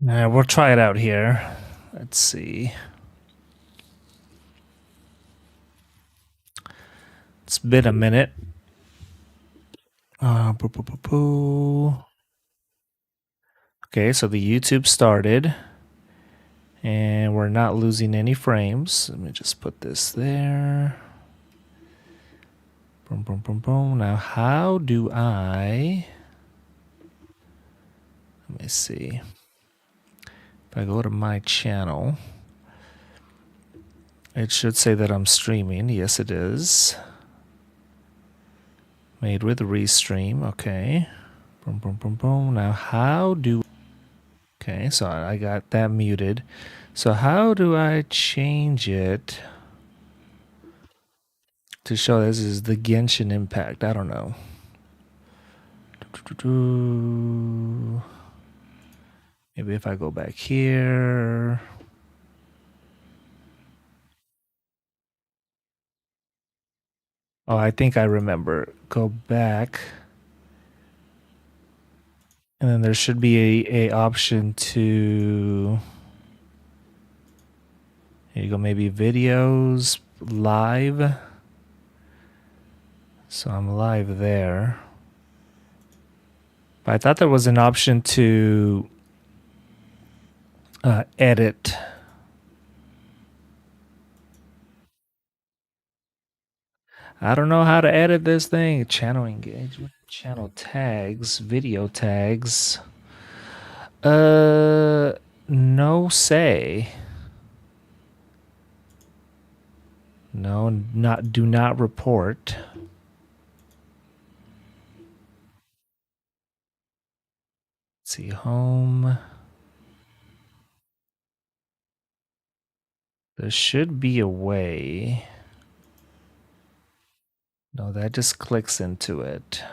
We'll try it out here. Let's see. It's been a minute. Boo, boo, boo, boo. Okay, so the YouTube started. And we're not losing any frames. Let me just put this there. Boom, boom, boom, boom. Now, how do I... Let me see. If I go to my channel, it should say that I'm streaming. Yes, it is. Made with Restream. Okay. Boom, boom, boom, boom. Now, how do... Okay, so I got that muted. So how do I change it to show this is the Genshin impact? I don't know. Maybe if I go back here. Oh, I think I remember. Go back. And then there should be a option to... Here you go, maybe videos, live. So I'm live there. But I thought there was an option to edit. I don't know how to edit this thing. Channel engagement, channel tags, video tags. No say. No, do not report. Let's see, home. There should be a way. No, that just clicks into it.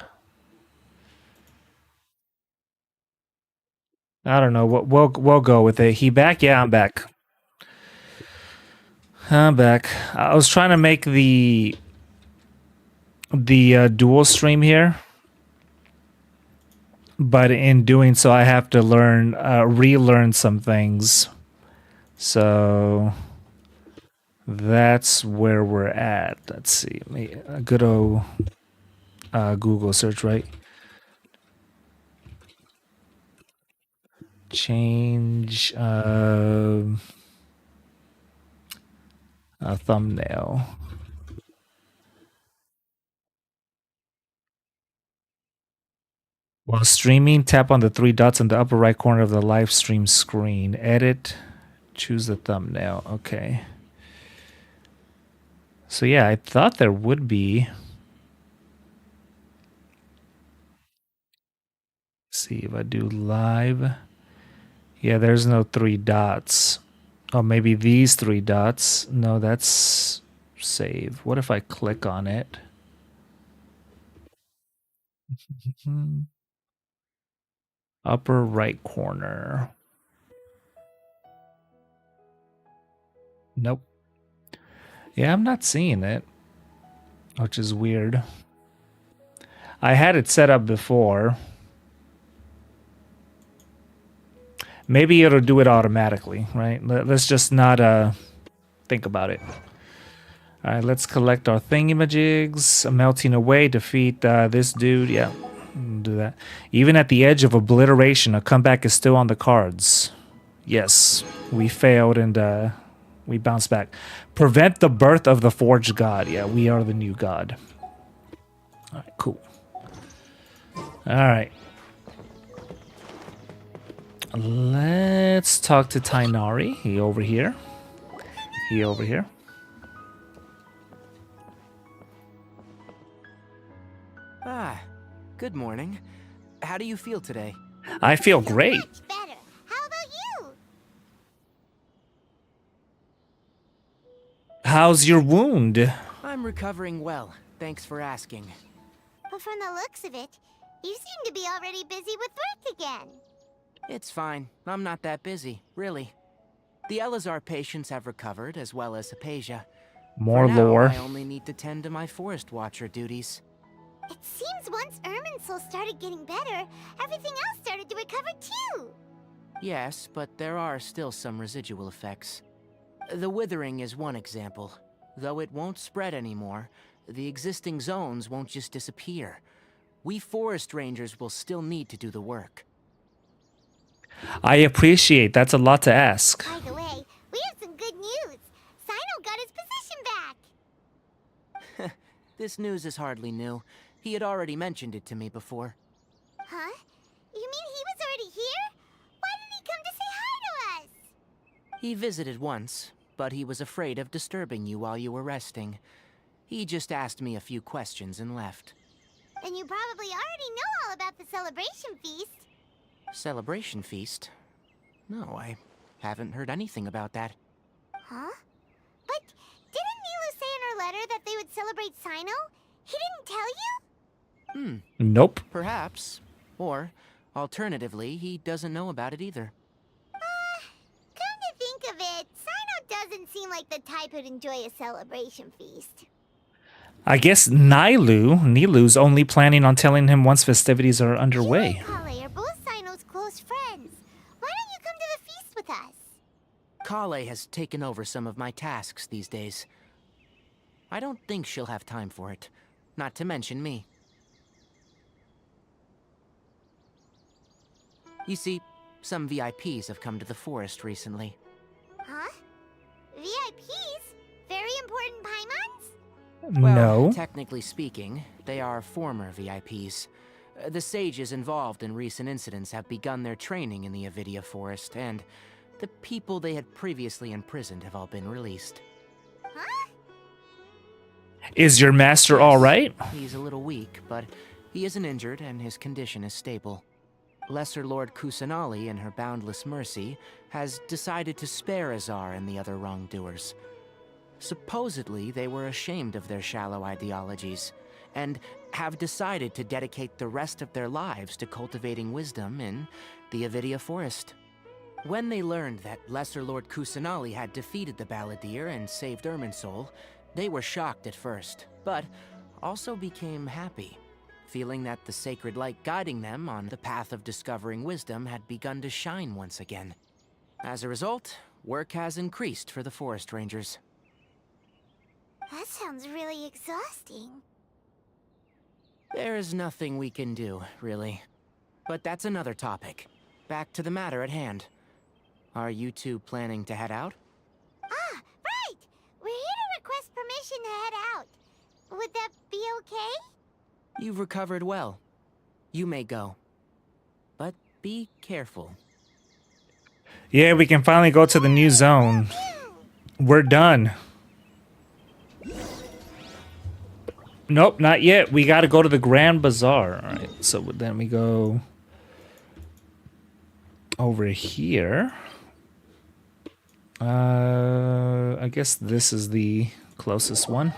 I don't know. We'll go with it. He back? Yeah, I'm back. I'm back. I was trying to make the dual stream here, but in doing so, I have to relearn some things. So that's where we're at. Let's see. A good old Google search, right? Change a thumbnail. While streaming, tap on the three dots in the upper right corner of the live stream screen. Edit, choose the thumbnail. Okay. So yeah, I thought there would be. Let's see if I do live. Yeah, there's no three dots. Oh, maybe these three dots. No, that's save. What if I click on it? Upper right corner. Nope. Yeah, I'm not seeing it, which is weird. I had it set up before. Maybe it'll do it automatically, right? Let's just not think about it. All right, let's collect our thingamajigs. Melting away, defeat this dude. Yeah, do that. Even at the edge of obliteration, a comeback is still on the cards. Yes, we failed and we bounced back. Prevent the birth of the forged god. Yeah, we are the new god. All right, cool. All right. Let's talk to Tainari. He over here. He over here. Ah, good morning. How do you feel today? I feel great. Much better. How about you? How's your wound? I'm recovering well. Thanks for asking. But from the looks of it, you seem to be already busy with work again. It's fine. I'm not that busy, really. The Elazar patients have recovered, as well as Hypatia. More For now, lore. I only need to tend to my Forest Watcher duties. It seems once Irminsul started getting better, everything else started to recover too. Yes, but there are still some residual effects. The withering is one example. Though it won't spread anymore, the existing zones won't just disappear. We forest rangers will still need to do the work. I appreciate that's a lot to ask. By the way, we have some good news. Sino got his position back. This news is hardly new. He had already mentioned it to me before. Huh? You mean he was already here? Why did he come to say hi to us? He visited once, but he was afraid of disturbing you while you were resting. He just asked me a few questions and left. Then you probably already know all about the celebration feast. Celebration feast? No, I haven't heard anything about that. Huh? But didn't Nilu say in her letter that they would celebrate Sino? He didn't tell you? Nope. Perhaps. Or, alternatively, he doesn't know about it either. Come to think of it, Sino doesn't seem like the type who'd enjoy a celebration feast. I guess Nilu's only planning on telling him once festivities are underway. You and Kale are both Sino's close friends. Why don't you come to the feast with us? Kale has taken over some of my tasks these days. I don't think she'll have time for it. Not to mention me. You see, some VIPs have come to the forest recently. Huh? VIPs? Very important Paimons? Well, No. technically speaking, they are former VIPs. The sages involved in recent incidents have begun their training in the Avidia Forest, and the people they had previously imprisoned have all been released. Huh? Is your master all right? He's a little weak, but he isn't injured and his condition is stable. Lesser Lord Kusanali, in her boundless mercy, has decided to spare Azar and the other wrongdoers. Supposedly, they were ashamed of their shallow ideologies, and have decided to dedicate the rest of their lives to cultivating wisdom in the Avidia Forest. When they learned that Lesser Lord Kusanali had defeated the Balladeer and saved Irminsul, they were shocked at first, but also became happy, feeling that the sacred light guiding them on the path of discovering wisdom had begun to shine once again. As a result, work has increased for the Forest Rangers. That sounds really exhausting. There's nothing we can do, really. But that's another topic. Back to the matter at hand. Are you two planning to head out? Ah, right! We're here to request permission to head out. Would that be okay? You've recovered well. You may go. But be careful. Yeah, we can finally go to the new zone. We're done. Nope, not yet. We got to go to the Grand Bazaar. All right, so then we go over here. I guess this is the closest one.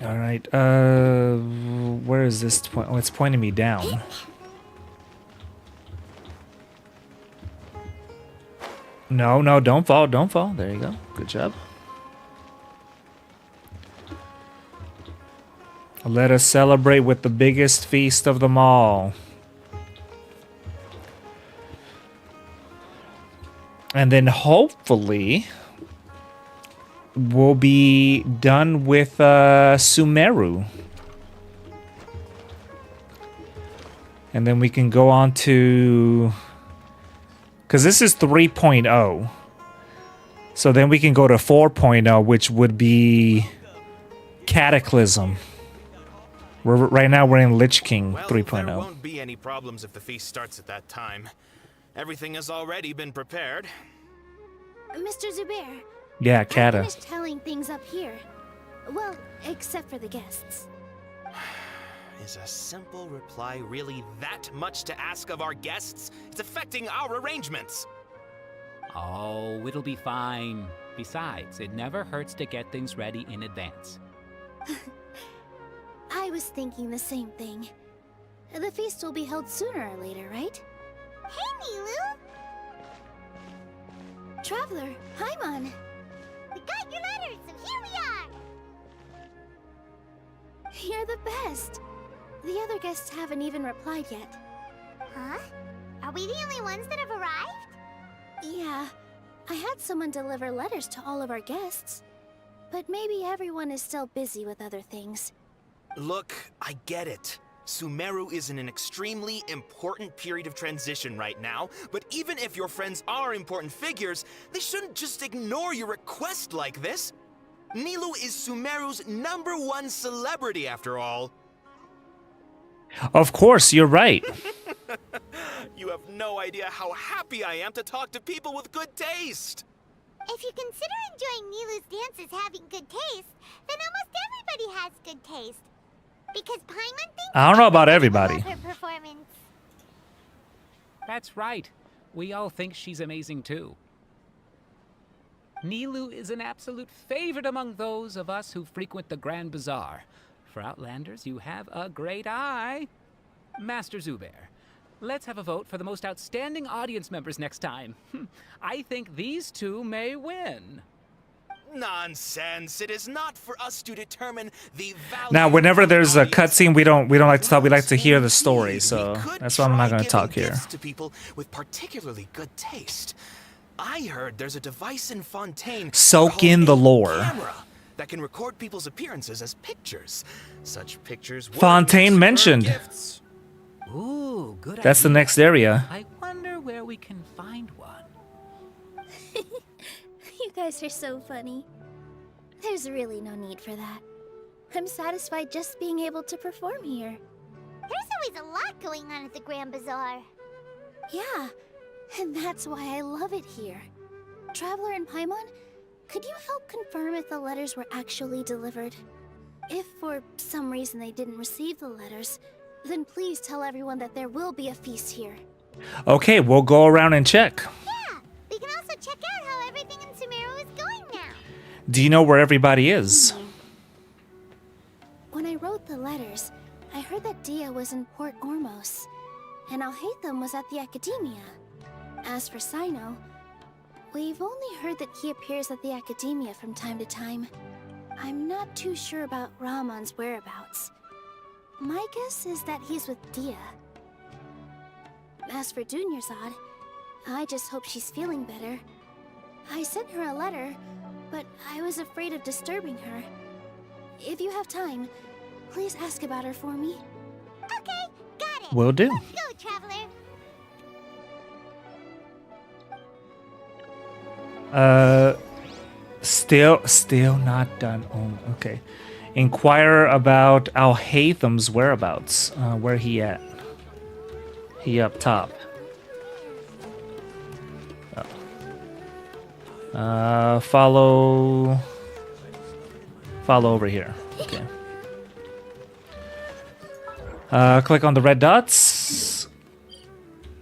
All right. Where is this point? Oh, it's pointing me down. No, don't fall, don't fall. There you go. Good job. Let us celebrate with the biggest feast of them all. And then hopefully we'll be done with Sumeru. And then we can go on to... Because this is 3.0. So then we can go to 4.0, which would be Cataclysm. Right now we're in Lich King 3.0. There won't be any problems if the feast starts at that time. Everything has already been prepared. Mr. Zubair. Yeah, I Kata. finished telling things up here. Well, except for the guests. Is a simple reply really that much to ask of our guests? It's affecting our arrangements. Oh, it'll be fine. Besides, it never hurts to get things ready in advance. I was thinking the same thing. The feast will be held sooner or later, right? Hey, Nilu! Traveler, Paimon. We got your letter, so here we are! You're the best. The other guests haven't even replied yet. Huh? Are we the only ones that have arrived? Yeah, I had someone deliver letters to all of our guests. But maybe everyone is still busy with other things. Look, I get it. Sumeru is in an extremely important period of transition right now, but even if your friends are important figures, they shouldn't just ignore your request like this. Nilou is Sumeru's #1 celebrity after all. Of course, you're right. You have no idea how happy I am to talk to people with good taste. If you consider enjoying Nilou's dances having good taste, then almost everybody has good taste. Because Paimon thinks I don't know about everybody everybody. will love her performance. That's right. We all think she's amazing too. Nilou is an absolute favorite among those of us who frequent the Grand Bazaar. For Outlanders, you have a great eye. Master Zubair, let's have a vote for the most outstanding audience members next time. I think these two may win. Nonsense. It is not for us to determine the value. Now, whenever of an there's a audience. cutscene, we don't like to talk. We like to hear the Indeed, story. we So could that's why I'm not try going to giving talk here. gifts to people with particularly good taste. I heard there's a device in Fontaine Soak called in the a lore. camera that can record people's appearances as pictures. Such pictures were Fontaine used for mentioned. gifts. Ooh, good idea. That's the next area. I wonder where we can find one. You guys are so funny. There's really no need for that. I'm satisfied just being able to perform here. There's always a lot going on at the Grand Bazaar. Yeah, and that's why I love it here. Traveler and Paimon, could you help confirm if the letters were actually delivered? If for some reason they didn't receive the letters, then please tell everyone that there will be a feast here. Okay, we'll go around and check. Yeah, we can also check out how everything in Sumeru is going now. Do you know where everybody is? When I wrote the letters, I heard that Dia was in Port Ormos, and Alhaitham was at the Academia. As for Sino, we've only heard that he appears at the Academia from time to time. I'm not too sure about Ramon's whereabouts. My guess is that he's with Dia. As for Dunyarzad, I just hope she's feeling better. I sent her a letter, but I was afraid of disturbing her. If you have time, please ask about her for me. Okay, got it. Will do. Let's go, Traveler. Still not done. Oh, okay. Inquire about Alhaitham's whereabouts. Where he at? He up top. Follow over here. Okay. Click on the red dots.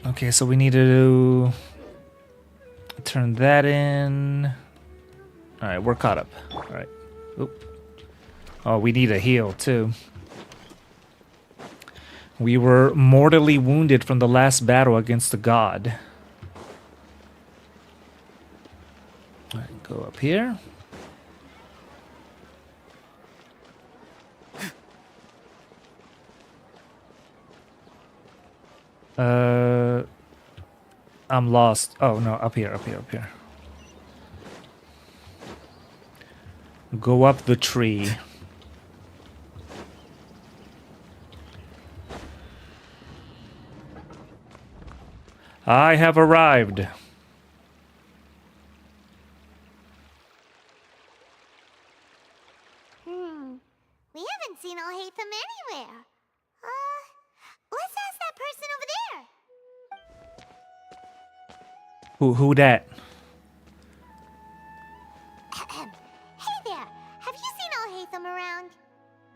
Okay, so we need to turn that in. All right, we're caught up. All right. Oop. Oh, we need a heal too. We were mortally wounded from the last battle against the god. All right, go up here. I'm lost. Oh no, up here. Go up the tree. I have arrived. We haven't seen Alhaitham anywhere. Let's ask that person over there. Who that? Hey there, have you seen Alhaitham around?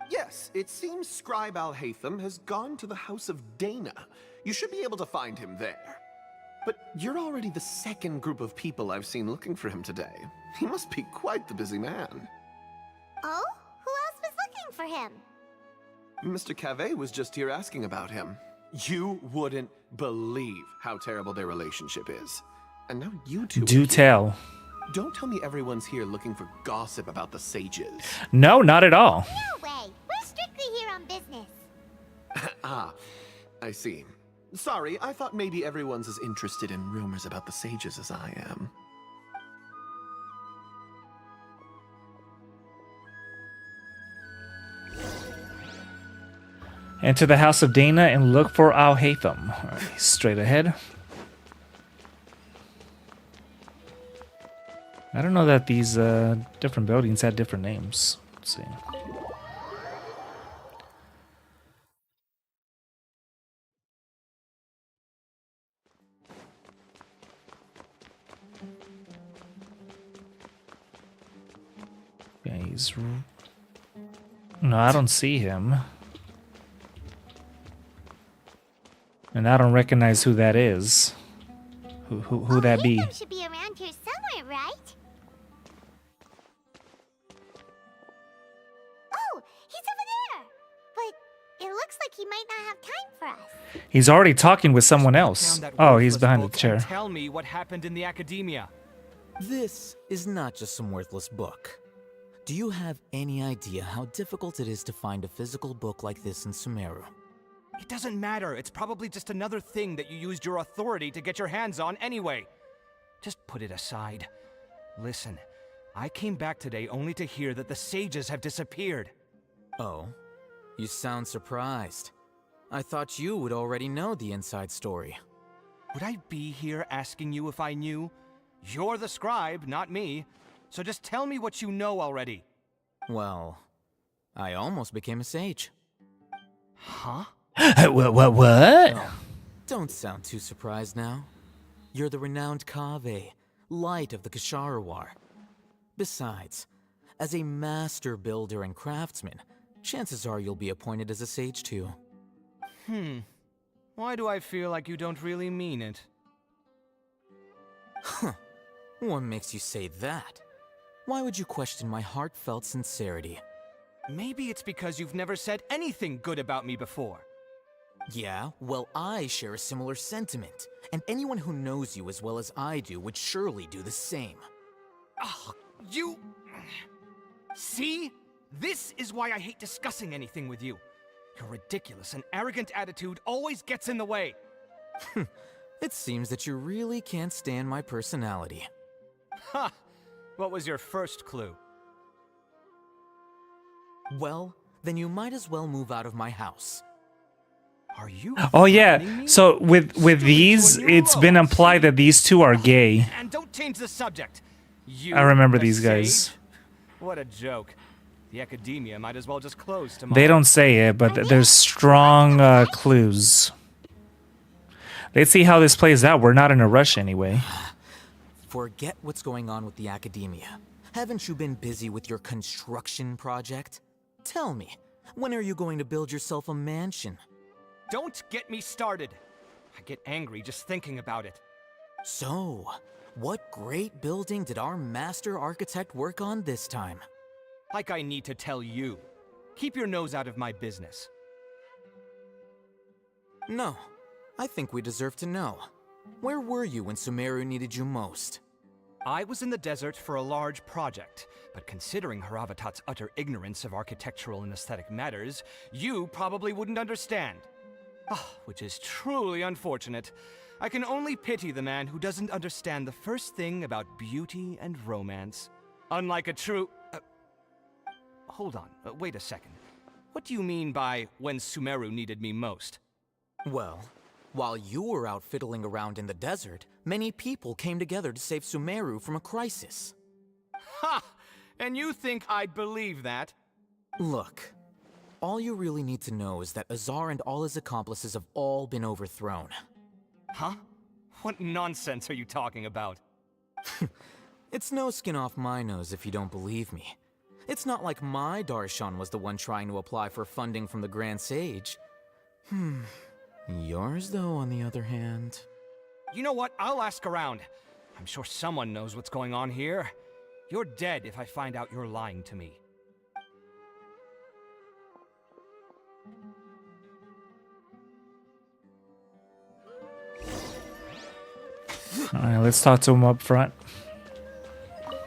Yes, it seems Scribe Alhaitham has gone to the House of Dana. You should be able to find him there. But you're already the second group of people I've seen looking for him today. He must be quite the busy man. Oh? Who else was looking for him? Mr. Cave was just here asking about him. You wouldn't believe how terrible their relationship is. And now you two... Do tell. Don't tell me everyone's here looking for gossip about the sages. No, not at all. No way. We're strictly here on business. Ah, I see. Sorry, I thought maybe everyone's as interested in rumors about the sages as I am. Enter the house of Dana and look for Al-Haytham. Alright, straight ahead. I don't know that these different buildings had different names. Let's see. Yeah, he's... No, I don't see him. And I don't recognize who that is. Who that be? Haytham should be around here somewhere, right? Oh, he's over there. But it looks like he might not have time for us. He's already talking with someone else. Oh, he's behind the chair. Tell me what happened in the academia. This is not just some worthless book. Do you have any idea how difficult it is to find a physical book like this in Sumeru? It doesn't matter. It's probably just another thing that you used your authority to get your hands on anyway. Just put it aside. Listen, I came back today only to hear that the sages have disappeared. Oh, you sound surprised. I thought you would already know the inside story. Would I be here asking you if I knew? You're the scribe, not me. So just tell me what you know already. Well, I almost became a sage. Huh? What? Oh, don't sound too surprised now. You're the renowned Kaveh, light of the Ksharawar. Besides, as a master builder and craftsman, chances are you'll be appointed as a sage too. Why do I feel like you don't really mean it? Huh. What makes you say that? Why would you question my heartfelt sincerity? Maybe it's because you've never said anything good about me before. Yeah, well, I share a similar sentiment, and anyone who knows you as well as I do would surely do the same. Oh, you... See? This is why I hate discussing anything with you. Your ridiculous and arrogant attitude always gets in the way. It seems that you really can't stand my personality. Ha! What was your first clue? Well, then you might as well move out of my house. Are you? Oh yeah. threatening me? So with these, it's been implied that these two are gay. And don't change the subject. You, I remember a these guys. sage? What a joke. The academia might as well just close tomorrow. They don't say it, but there's strong clues. Let's see how this plays out. We're not in a rush anyway. Forget what's going on with the academia. Haven't you been busy with your construction project? Tell me, when are you going to build yourself a mansion? Don't get me started. I get angry just thinking about it. So, what great building did our master architect work on this time? Like I need to tell you. Keep your nose out of my business. No, I think we deserve to know. Where were you when Sumeru needed you most? I was in the desert for a large project, but considering Haravatat's utter ignorance of architectural and aesthetic matters, you probably wouldn't understand. Which is truly unfortunate. I can only pity the man who doesn't understand the first thing about beauty and romance. Unlike a true... hold on, wait a second. What do you mean by when Sumeru needed me most? Well, while you were out fiddling around in the desert, many people came together to save Sumeru from a crisis. Ha! And you think I'd believe that? Look, all you really need to know is that Azar and all his accomplices have all been overthrown. Huh? What nonsense are you talking about? It's no skin off my nose if you don't believe me. It's not like my Darshan was the one trying to apply for funding from the Grand Sage. Yours, though, on the other hand... You know what? I'll ask around. I'm sure someone knows what's going on here. You're dead if I find out you're lying to me. Alright, let's talk to him up front. Hey,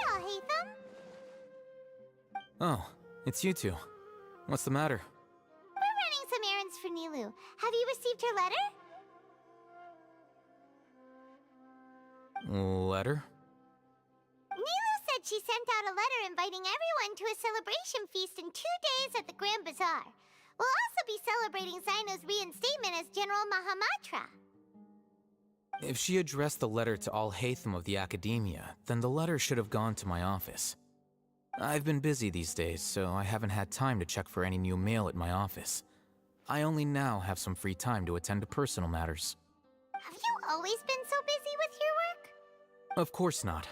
Al-Haytham. Oh, it's you two. What's the matter? for Nilu. Have you received her letter? Letter? Nilu said she sent out a letter inviting everyone to a celebration feast in 2 days at the Grand Bazaar. We'll also be celebrating Zaino's reinstatement as General Mahamatra. If she addressed the letter to all Hatham of the Academia, then the letter should have gone to my office. I've been busy these days, so I haven't had time to check for any new mail at my office. I only now have some free time to attend to personal matters. Have you always been so busy with your work? Of course not.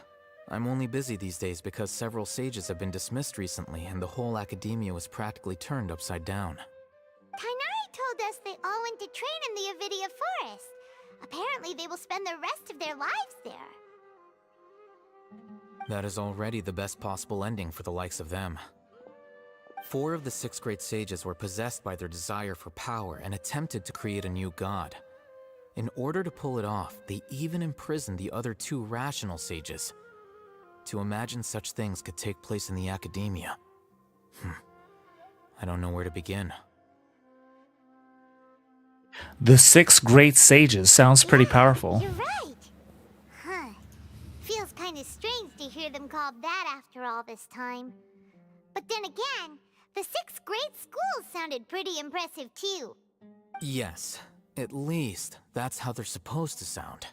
I'm only busy these days because several sages have been dismissed recently and the whole Academia was practically turned upside down. Tainari told us they all went to train in the Avidia Forest. Apparently they will spend the rest of their lives there. That is already the best possible ending for the likes of them. 4 of the 6 great sages were possessed by their desire for power and attempted to create a new god. In order to pull it off, they even imprisoned the other 2 rational sages. To imagine such things could take place in the Academia. I don't know where to begin. The 6 great sages sounds pretty powerful. You're right. Huh. Feels kind of strange to hear them called that after all this time. But then again, the 6 great schools sounded pretty impressive too. Yes, at least that's how they're supposed to sound.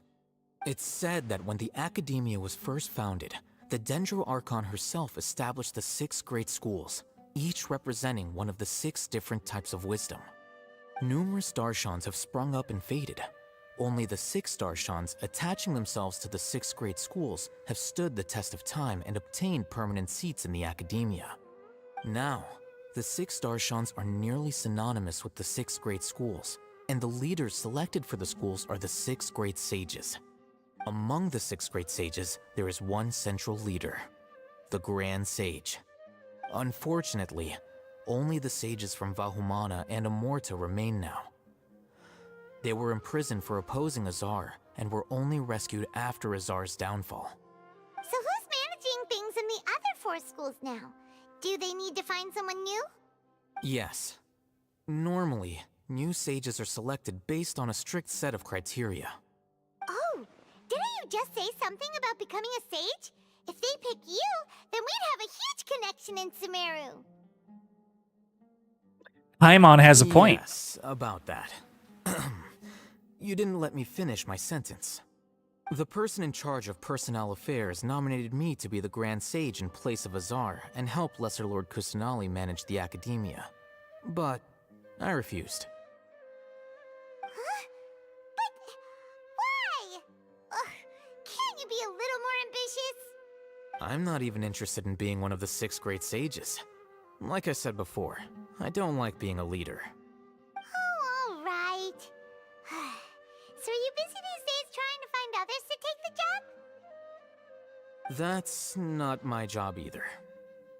It's said that when the Academia was first founded, the Dendro Archon herself established the 6 great schools, each representing one of the 6 different types of wisdom. Numerous Darshans have sprung up and faded. Only the 6 Darshans, attaching themselves to the 6 great schools, have stood the test of time and obtained permanent seats in the Academia. Now, the 6 Darshans are nearly synonymous with the 6 great schools, and the leaders selected for the schools are the 6 great sages. Among the 6 great sages, there is one central leader, the Grand Sage. Unfortunately, only the sages from Vahumana and Amorta remain now. They were imprisoned for opposing Azar, and were only rescued after Azar's downfall. So who's managing things in the other 4 schools now? Do they need to find someone new? Yes. Normally, new sages are selected based on a strict set of criteria. Oh, didn't you just say something about becoming a sage? If they pick you, then we'd have a huge connection in Sumeru. Paimon has a point. Yes, about that. You didn't let me finish my sentence. The person in charge of personnel affairs nominated me to be the Grand Sage in place of Azar and help Lesser Lord Kusanali manage the Academia. But I refused. Huh? But why? Ugh, can't you be a little more ambitious? I'm not even interested in being one of the 6 great sages. Like I said before, I don't like being a leader. Oh, all right. So are you busy these days trying to find others to take the job? That's not my job either.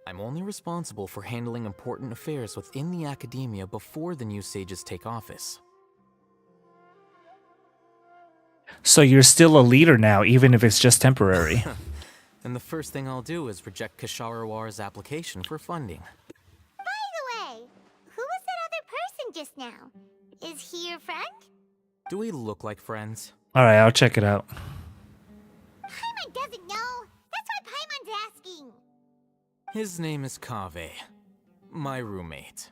I'm only responsible for handling important affairs within the Academia before the new sages take office. So you're still a leader now, even if it's just temporary. And the first thing I'll do is reject Kasharawar's application for funding. By the way, who was that other person just now? Is he your friend? Do we look like friends? Alright, I'll check it out. Paimon doesn't know. That's why Paimon's asking. His name is Kaveh, my roommate.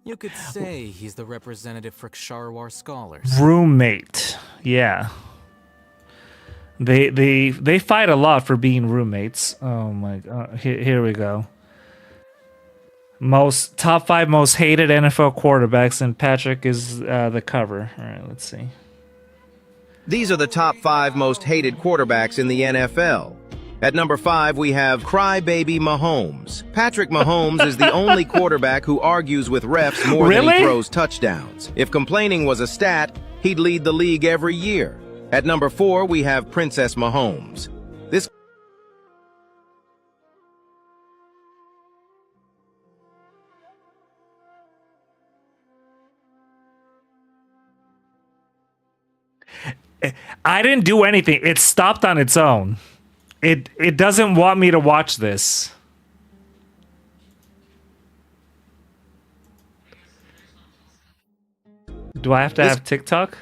You could say he's the representative for Ksharawar scholars. Roommate. Yeah. They fight a lot for being roommates. Oh my god. Here we go. Top 5 most hated NFL quarterbacks, and Patrick is the cover. All right, let's see. These are the top 5 most hated quarterbacks in the NFL. At number 5, we have Crybaby Mahomes. Patrick Mahomes is the only quarterback who argues with refs more than he throws touchdowns. If complaining was a stat, he'd lead the league every year. At number 4, we have Princess Mahomes. This I didn't do anything. It stopped on its own. It doesn't want me to watch this. Do I have to have TikTok?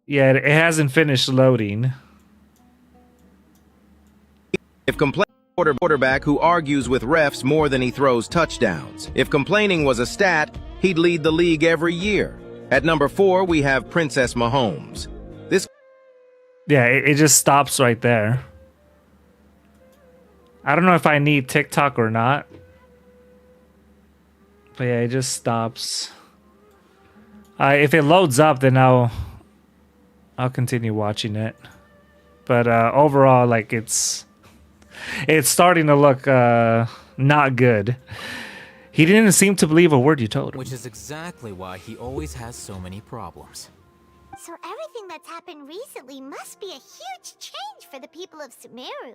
Yeah, it hasn't finished loading. If quarterback who argues with refs more than he throws touchdowns. If complaining was a stat, he'd lead the league every year. At number 4, we have Princess Mahomes. Yeah, it just stops right there. I don't know if I need TikTok or not. But yeah, it just stops. If it loads up, then I'll continue watching it. But overall, like it's starting to look not good. He didn't seem to believe a word you told him. Which is exactly why he always has so many problems. So everything that's happened recently must be a huge change for the people of Sumeru.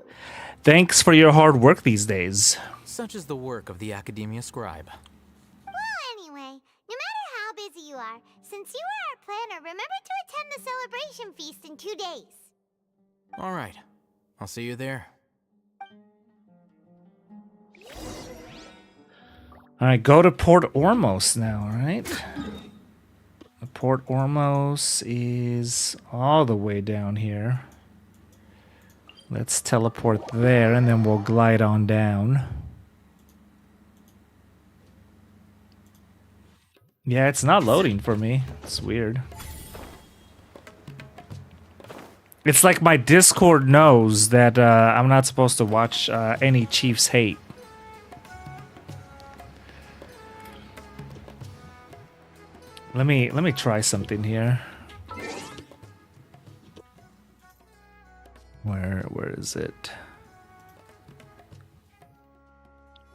Thanks for your hard work these days. Such is the work of the Academia Scribe. Well, anyway, no matter how busy you are, since you are our planner, remember to attend the celebration feast in 2 days. All right, I'll see you there. All right, go to Port Ormos now, all right? Port Ormos is all the way down here. Let's teleport there, and then we'll glide on down. Yeah, it's not loading for me. It's weird. It's like my Discord knows that I'm not supposed to watch any Chiefs hate. Let me try something here. Where is it?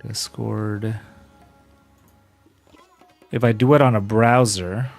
Discord. If I do it on a browser.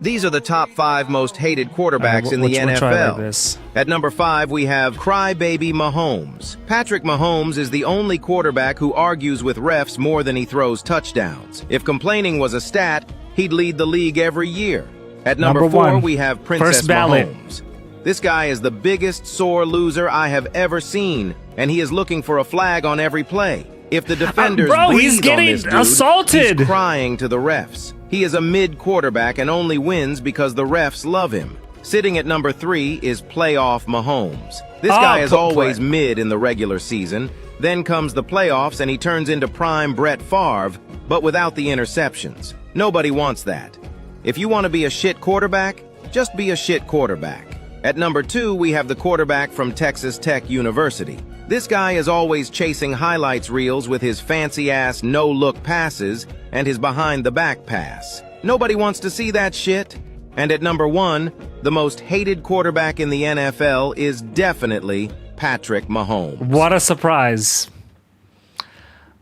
These are the top 5 most hated quarterbacks in the NFL. At number 5, we have Crybaby Mahomes. Patrick Mahomes is the only quarterback who argues with refs more than he throws touchdowns. If complaining was a stat, he'd lead the league every year. At number 4, we have Princess Mahomes. This guy is the biggest sore loser I have ever seen, and he is looking for a flag on every play. If the defenders breathe on this dude, assaulted. He's crying to the refs. He is a mid-quarterback and only wins because the refs love him. Sitting at number 3 is Playoff Mahomes. This guy is always mid in the regular season. Then comes the playoffs and he turns into prime Brett Favre, but without the interceptions. Nobody wants that. If you want to be a shit quarterback, just be a shit quarterback. At number 2, we have the quarterback from Texas Tech University. This guy is always chasing highlights reels with his fancy-ass no-look passes and his behind-the-back pass. Nobody wants to see that shit. And at number 1, the most hated quarterback in the NFL is definitely Patrick Mahomes. What a surprise.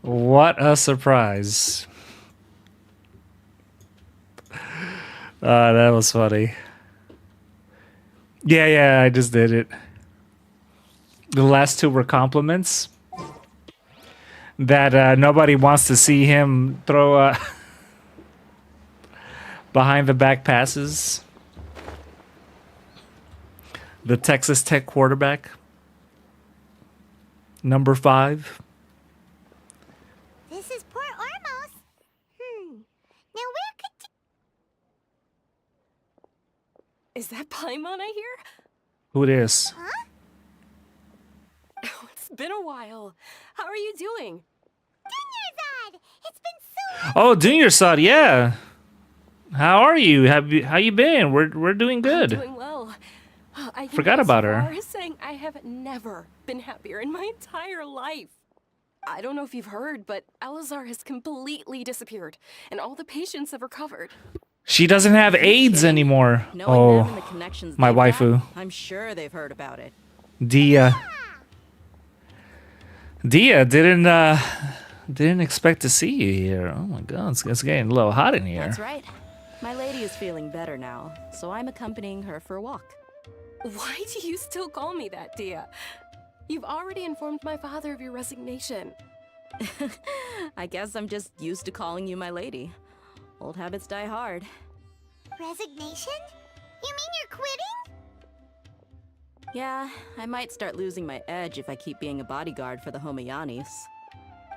What a surprise. That was funny. Yeah, I just did it. The last 2 were compliments. That nobody wants to see him throw behind the back passes. The Texas Tech quarterback. Number 5. This is Port Ormos. Now where could... Is that Paimon I hear? Who it is? Huh? Oh, it's been a while. How are you doing? Dunyarzad! It's been so... Oh, Dunyarzad, yeah. How are you? How you been? We're doing good. I'm doing well. I can Forgot go about so her. far as saying I have never been happier in my entire life. I don't know if you've heard, but Elazar has completely disappeared, and all the patients have recovered. She doesn't have AIDS anymore. Knowing them and the connections my they've got, waifu. I'm sure they've heard about it. Dia didn't expect to see you here. Oh my god, it's getting a little hot in here. That's right. My lady is feeling better now, so I'm accompanying her for a walk. Why do you still call me that, Dia? You've already informed my father of your resignation. I guess I'm just used to calling you my lady. Old habits die hard. Resignation? You mean you're quitting? Yeah, I might start losing my edge if I keep being a bodyguard for the Homayanis.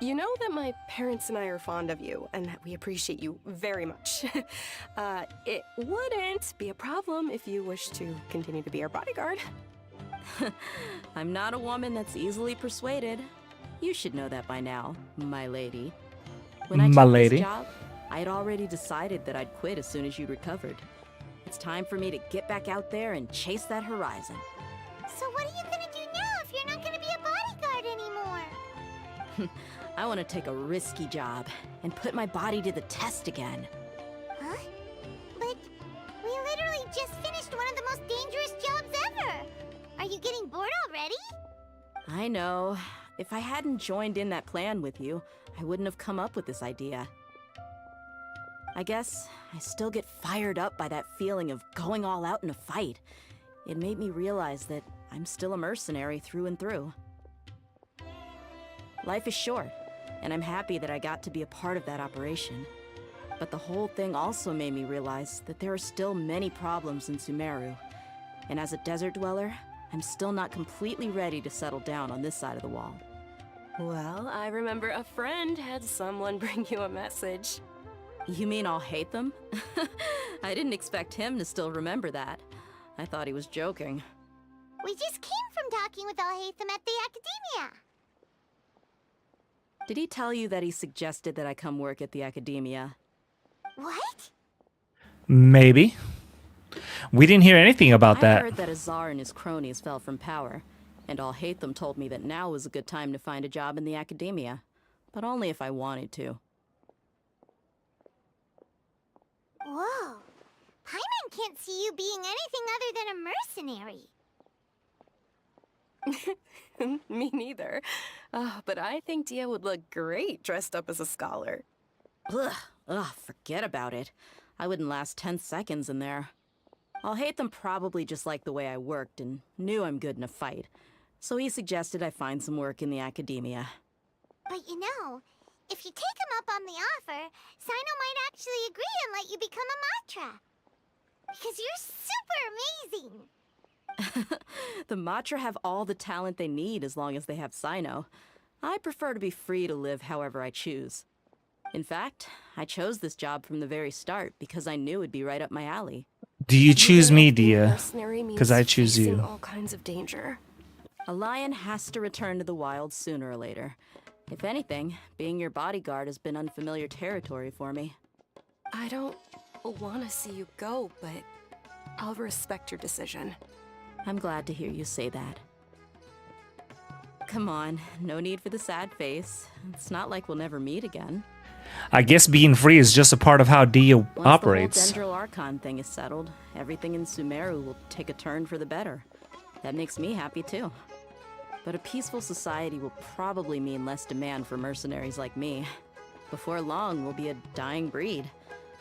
You know that my parents and I are fond of you, and that we appreciate you very much. It wouldn't be a problem if you wish to continue to be our bodyguard. I'm not a woman that's easily persuaded. You should know that by now, my lady. When I My took lady. this job, I had already decided that I'd quit as soon as you'd recovered. It's time for me to get back out there and chase that horizon. So what are you gonna do now if you're not gonna be a bodyguard anymore? I want to take a risky job and put my body to the test again. Huh? But we literally just finished one of the most dangerous jobs ever. Are you getting bored already? I know. If I hadn't joined in that plan with you, I wouldn't have come up with this idea. I guess I still get fired up by that feeling of going all out in a fight. It made me realize that I'm still a mercenary through and through. Life is short, and I'm happy that I got to be a part of that operation. But the whole thing also made me realize that there are still many problems in Sumeru. And as a desert dweller, I'm still not completely ready to settle down on this side of the wall. Well, I remember a friend had someone bring you a message. You mean I'll hate them? I didn't expect him to still remember that. I thought he was joking. We just came from talking with Alhaitham at the Academia. Did he tell you that he suggested that I come work at the Academia? What? Maybe. We didn't hear anything about I that. heard that Azar and his cronies fell from power, and Alhaitham told me that now was a good time to find a job in the Academia, but only if I wanted to. Whoa. Paimon can't see you being anything other than a mercenary. Me neither. But I think Dia would look great dressed up as a scholar. Ugh, forget about it. I wouldn't last 10 seconds in there. Alhaitham probably just liked the way I worked and knew I'm good in a fight, so he suggested I find some work in the Academia. But you know, if you take him up on the offer, Sino might actually agree and let you become a Matra. Because you're super amazing. The Matra have all the talent they need as long as they have Sino. I prefer to be free to live however I choose. In fact, I chose this job from the very start because I knew it'd be right up my alley. Do you choose me, Dia? Mercenary means Because I choose facing you. all kinds of danger. A lion has to return to the wild sooner or later. If anything, being your bodyguard has been unfamiliar territory for me. I don't want to see you go, but I'll respect your decision. I'm glad to hear you say that. Come on, no need for the sad face. It's not like we'll never meet again. I guess being free is just a part of how Dia Once operates. the whole Dendral Archon thing is settled, everything in Sumeru will take a turn for the better. That makes me happy too. But a peaceful society will probably mean less demand for mercenaries like me. Before long, we'll be a dying breed.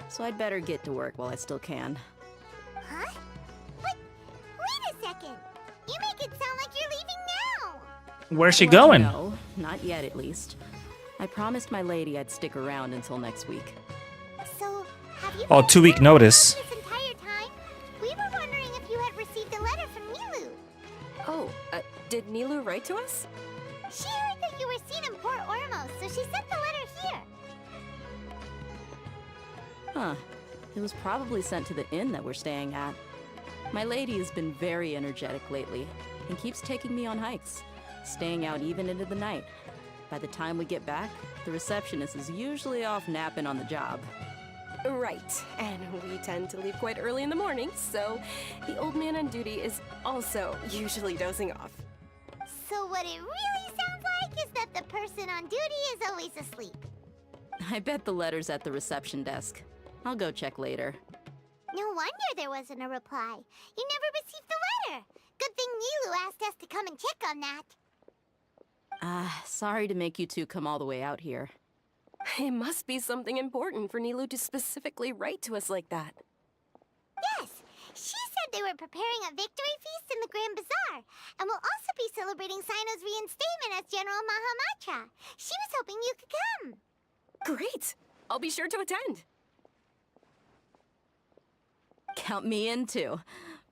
So I'd better get to work while I still can. Huh? But wait a second. You make it sound like you're leaving now. Where's she Well, going? No, not yet at least. I promised my lady I'd stick around until next week. So, have you Oh, been 2 week around notice. this entire time? We were wondering if you had received a letter from Nilu. Oh, did Nilu write to us? She heard that you were seen in Port Ormos, so she sent the letter here. Huh. It was probably sent to the inn that we're staying at. My lady has been very energetic lately and keeps taking me on hikes, staying out even into the night. By the time we get back, the receptionist is usually off napping on the job. Right, and we tend to leave quite early in the morning, so the old man on duty is also usually dozing off. So what it really sounds like is that the person on duty is always asleep. I bet the letter's at the reception desk. I'll go check later. No wonder there wasn't a reply. You never received the letter. Good thing Nilu asked us to come and check on that. Sorry to make you two come all the way out here. It must be something important for Nilu to specifically write to us like that. Yes, she said they were preparing a victory feast in the Grand Bazaar, and will also be celebrating Sino's reinstatement as General Mahamatra. She was hoping you could come. Great! I'll be sure to attend. Count me in too.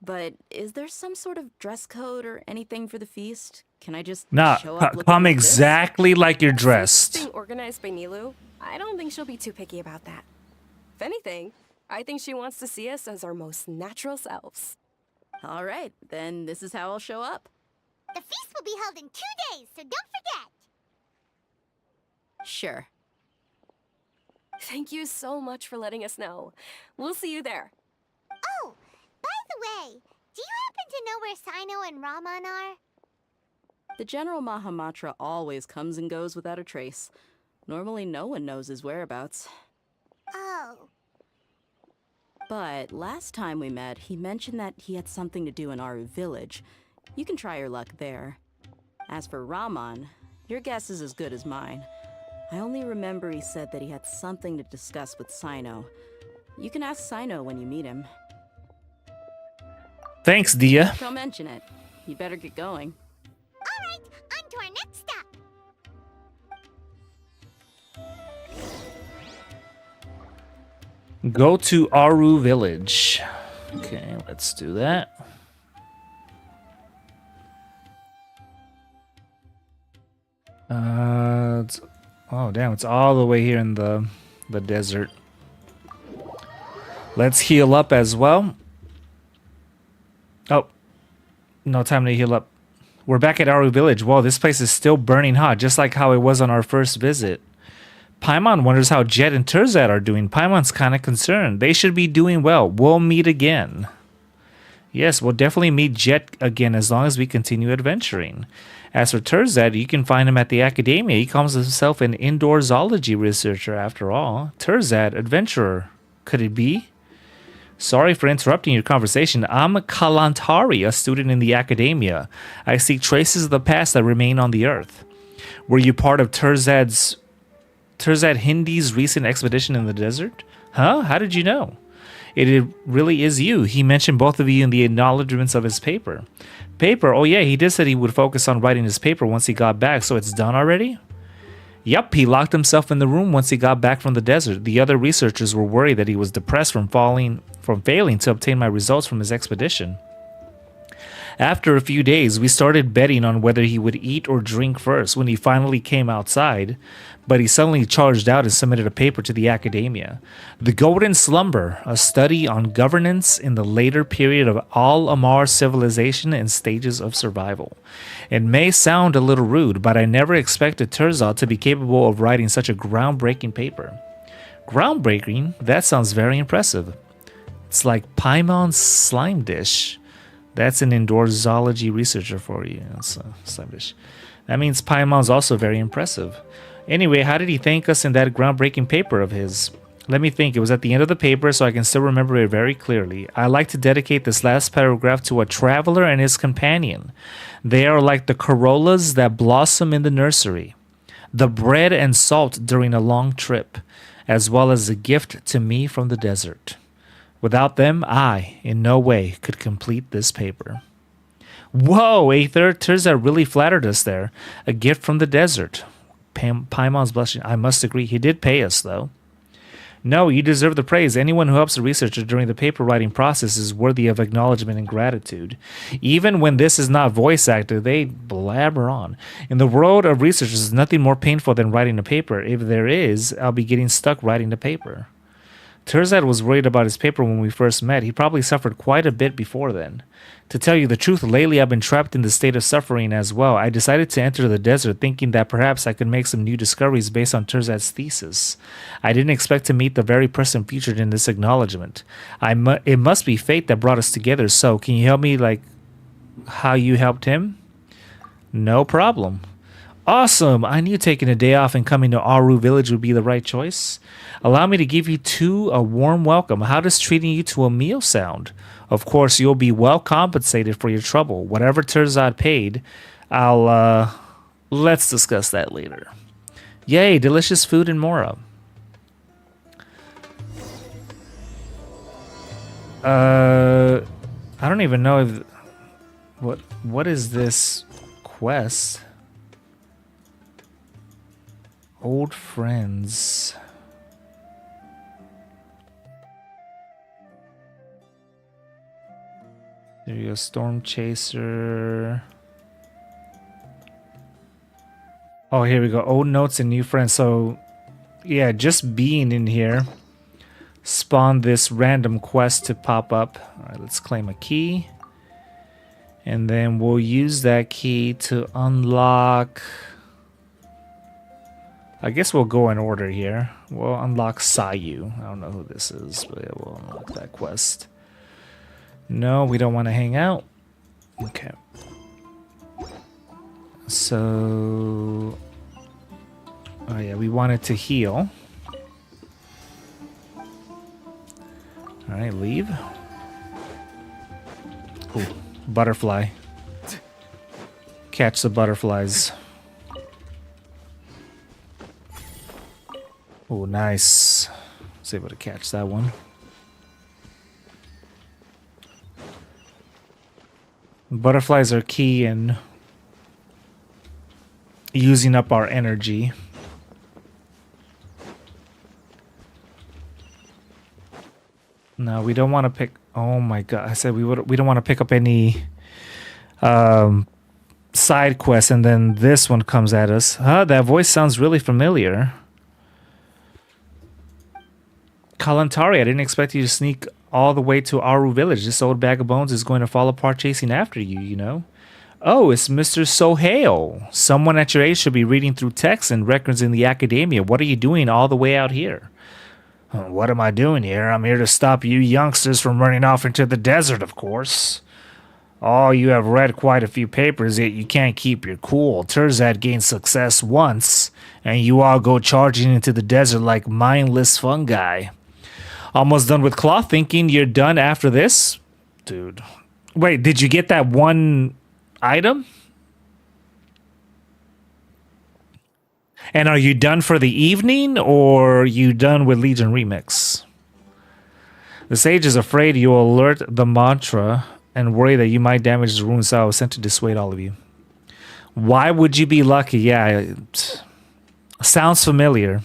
But is there some sort of dress code or anything for the feast? Can I just Nah, show up looking come like this? exactly like you're Being dressed. organized organized by Nilu, I don't think she'll be too picky about that. If anything, I think she wants to see us as our most natural selves. All right, then this is how I'll show up. The feast will be held in 2 days, so don't forget. Sure. Thank you so much for letting us know. We'll see you there. Oh, by the way, do you happen to know where Sino and Raman are? The General Mahamatra always comes and goes without a trace. Normally no one knows his whereabouts. Oh. But last time we met, he mentioned that he had something to do in Aru village. You can try your luck there. As for Raman, your guess is as good as mine. I only remember he said that he had something to discuss with Sino. You can ask Sino when you meet him. Thanks, Dia. Don't mention it. You better get going. All right, on to our next stop. Go to Aru village. Okay, let's do that. Oh damn, it's all the way here in the desert. Let's heal up as well. Oh, no time to heal up. We're back at Aru village. Whoa, this place is still burning hot, just like how it was on our first visit. Paimon wonders how Jet and Terzad are doing. Paimon's kind of concerned. They should be doing well. We'll meet again. Yes, we'll definitely meet Jet again as long as we continue adventuring. As for Terzad, you can find him at the academia. He calls himself an indoor zoology researcher after all. Terzad, adventurer. Could it be? Sorry for interrupting your conversation. I'm Kalantari, a student in the academia. I seek traces of the past that remain on the earth. Were you part of Terzad Hindi's recent expedition in the desert? Huh? How did you know? It really is you. He mentioned both of you in the acknowledgments of his paper. Paper? Oh yeah, he did say he would focus on writing his paper once he got back, so it's done already? Yep, he locked himself in the room once he got back from the desert. The other researchers were worried that he was depressed from failing to obtain my results from his expedition. After a few days, we started betting on whether he would eat or drink first when he finally came outside, but he suddenly charged out and submitted a paper to the academia. The Golden Slumber, a study on governance in the later period of Al-Amar civilization and stages of survival. It may sound a little rude, but I never expected Terzad to be capable of writing such a groundbreaking paper. Groundbreaking? That sounds very impressive. It's like Paimon's slime dish. That's an indoor zoology researcher for you. It's a slime dish. That means Paimon's also very impressive. Anyway, how did he thank us in that groundbreaking paper of his? Let me think. It was at the end of the paper, so I can still remember it very clearly. I like to dedicate this last paragraph to a traveler and his companion. They are like the corollas that blossom in the nursery, the bread and salt during a long trip, as well as a gift to me from the desert. Without them, I, in no way, could complete this paper. Whoa, Aether, Terzad really flattered us there. A gift from the desert. Paimon's blushing. I must agree. He did pay us, though. No, you deserve the praise. Anyone who helps a researcher during the paper writing process is worthy of acknowledgement and gratitude. Even when this is not voice acted, they blabber on. In the world of research, there's nothing more painful than writing a paper. If there is, I'll be getting stuck writing the paper. Terzad was worried about his paper when we first met. He probably suffered quite a bit before then. To tell you the truth, lately I've been trapped in the state of suffering as well. I decided to enter the desert thinking that perhaps I could make some new discoveries based on Terzad's thesis. I didn't expect to meet the very person featured in this acknowledgement. It must be fate that brought us together, so can you help me like how you helped him? No problem. Awesome! I knew taking a day off and coming to Aru village would be the right choice. Allow me to give you two a warm welcome. How does treating you to a meal sound? Of course, you'll be well compensated for your trouble. Whatever Terzad paid, let's discuss that later. Yay, delicious food in Mora. I don't even know if... What is this quest? Old friends. There you go, Storm Chaser. Oh, here we go. Old notes and new friends. So, yeah, just being in here spawned this random quest to pop up. All right, let's claim a key. And then we'll use that key to unlock... I guess we'll go in order here. We'll unlock Sayu. I don't know who this is, but yeah, we'll unlock that quest. No, we don't want to hang out. Okay. So... oh yeah, we wanted to heal. Alright, leave. Ooh, butterfly. Catch the butterflies. Oh, nice. Was able to catch that one. Butterflies are key in using up our energy. No, we don't want to pick... oh my god, I said we don't want to pick up any side quests, and then this one comes at us. Huh, that voice sounds really familiar. Kalantari, I didn't expect you to sneak all the way to Aru village. This old bag of bones is going to fall apart chasing after you, you know? Oh, it's Mr. Sohail. Someone at your age should be reading through texts and records in the academia. What are you doing all the way out here? What am I doing here? I'm here to stop you youngsters from running off into the desert, of course. Oh, you have read quite a few papers, yet you can't keep your cool. Terzad gained success once, and you all go charging into the desert like mindless fungi. Almost done with cloth, thinking you're done after this? Dude. Wait, did you get that one item? And are you done for the evening, or are you done with Legion Remix? The sage is afraid you will alert the mantra and worry that you might damage the runes, so I was sent to dissuade all of you. Why would you be lucky? Yeah, it sounds familiar.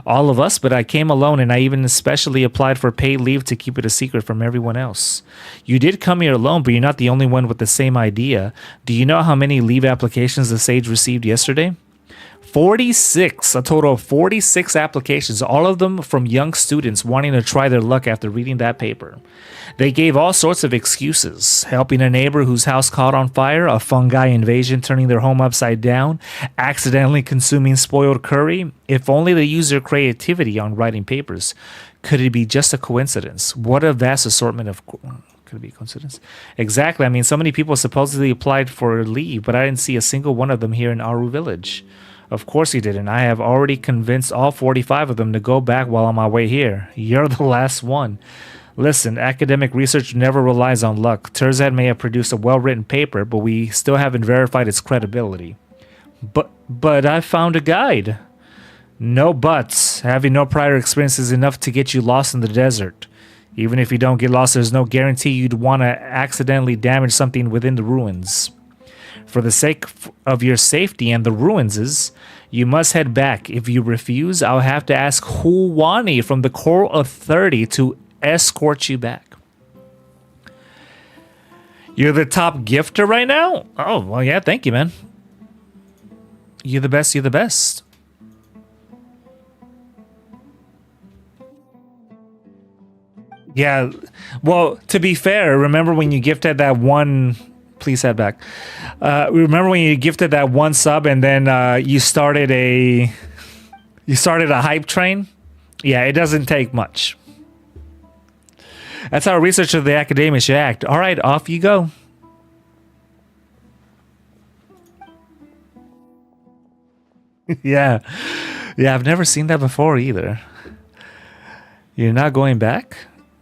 All of us, but I came alone, and I even especially applied for paid leave to keep it a secret from everyone else. You did come here alone, but you're not the only one with the same idea. Do you know how many leave applications the sage received yesterday? 46, a total of 46 applications, all of them from young students wanting to try their luck after reading that paper. They gave all sorts of excuses, helping a neighbor whose house caught on fire, a fungi invasion turning their home upside down, accidentally consuming spoiled curry. If only they used their creativity on writing papers. Could it be just a coincidence? What a vast assortment of... could it be a coincidence? Exactly. I mean, so many people supposedly applied for leave, but I didn't see a single one of them here in Aru village. Of course you didn't. I have already convinced all 45 of them to go back while on my way here. You're the last one. Listen, academic research never relies on luck. Terzad may have produced a well-written paper, but we still haven't verified its credibility. But I found a guide. No buts. Having no prior experience is enough to get you lost in the desert. Even if you don't get lost, there's no guarantee you'd want to accidentally damage something within the ruins. For the sake of your safety and the ruins', you must head back. If you refuse, I'll have to ask Huwani from the Coral Authority to escort you back. You're the top gifter right now? Oh, well, yeah, thank you, man. You're the best, you're the best. Yeah, well, to be fair, remember when you gifted that one... Please head back. Remember when you gifted that one sub and then you started a hype train? Yeah, it doesn't take much. That's how research of the academia should act. All right, off you go. Yeah, I've never seen that before either. You're not going back?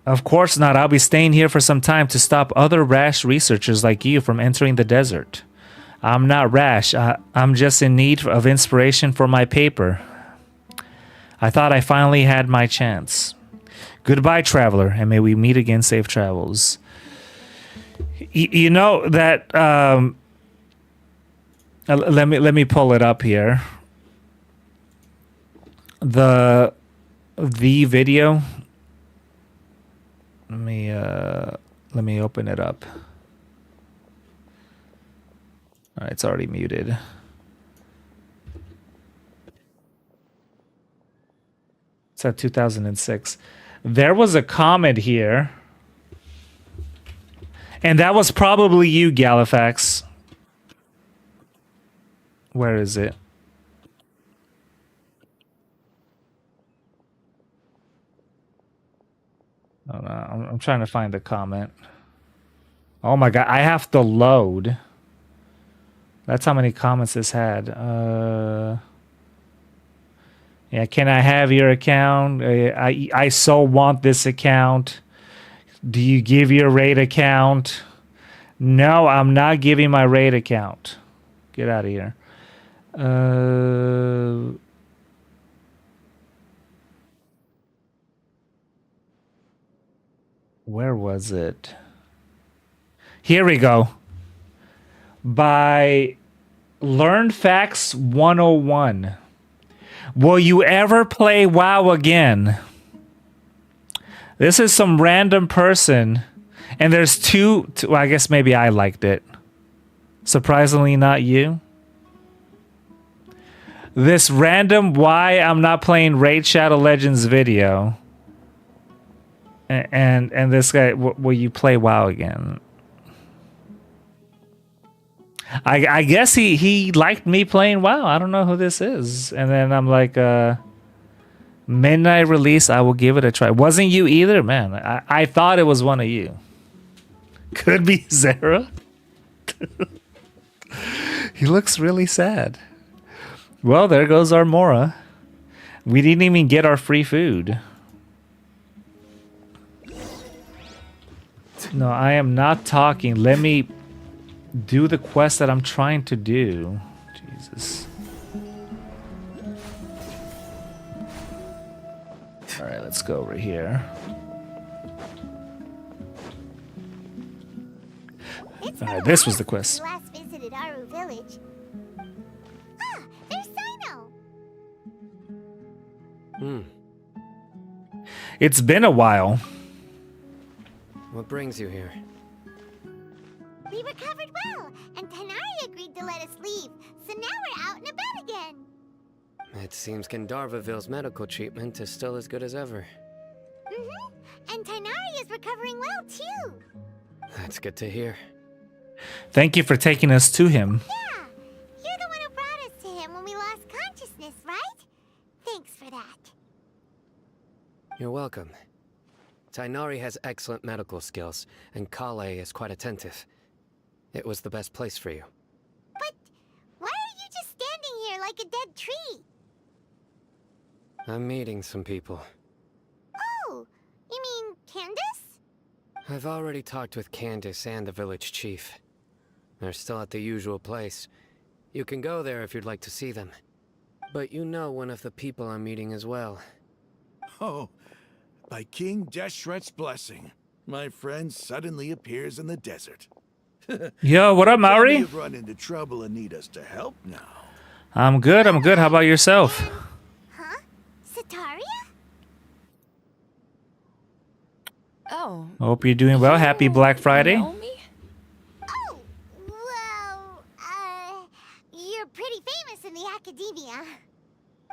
Of course not. I'll be staying here for some time to stop other rash researchers like you from entering the desert. I'm not rash. I'm just in need of inspiration for my paper. I thought I finally had my chance. Goodbye, traveler, and may we meet again. Safe travels. You know that... let me pull it up here. The video... Let me open it up. All right, it's already muted. It's at 2006. There was a comment here. And that was probably you, Galifax. Where is it? Oh, no, I'm trying to find the comment. Oh my god, I have to load. That's how many comments this had. Yeah, can I have your account? I so want this account. Do you give your raid account? No, I'm not giving my raid account. Get out of here. Where was it? Here we go. By Learned Facts 101. Will you ever play WoW again? This is some random person. And there's two well, I guess maybe I liked it. Surprisingly not you. This random why I'm not playing Raid Shadow Legends video. And this guy, will you play WoW again? I guess he liked me playing WoW. I don't know who this is. And then I'm like, midnight release, I will give it a try. Wasn't you either, man. I thought it was one of you. Could be Zara. He looks really sad. Well, there goes our Mora. We didn't even get our free food. No, I am not talking. Let me do the quest that I'm trying to do. Jesus. All right, let's go over here. All right, this was the quest. Last visited Aru village. Ah, there's Sino. It's been a while. What brings you here? We recovered well, and Tanari agreed to let us leave. So now we're out and about again. It seems Gandharvaville's medical treatment is still as good as ever. And Tanari is recovering well too. That's good to hear. Thank you for taking us to him. Yeah, you're the one who brought us to him when we lost consciousness, right? Thanks for that. You're welcome. Tainari has excellent medical skills, and Kale is quite attentive. It was the best place for you. But why are you just standing here like a dead tree? I'm meeting some people. Oh, you mean Candace? I've already talked with Candace and the village chief. They're still at the usual place. You can go there if you'd like to see them. But you know one of the people I'm meeting as well. Oh, by King Deshret's blessing, my friend suddenly appears in the desert. Yo, what up, Maori? You've run into trouble and need us to help now. I'm good. How about yourself? Huh? Sataria? Oh. Hope you're doing well. Happy Black Friday. Know me? Oh, well, you're pretty famous in the academia.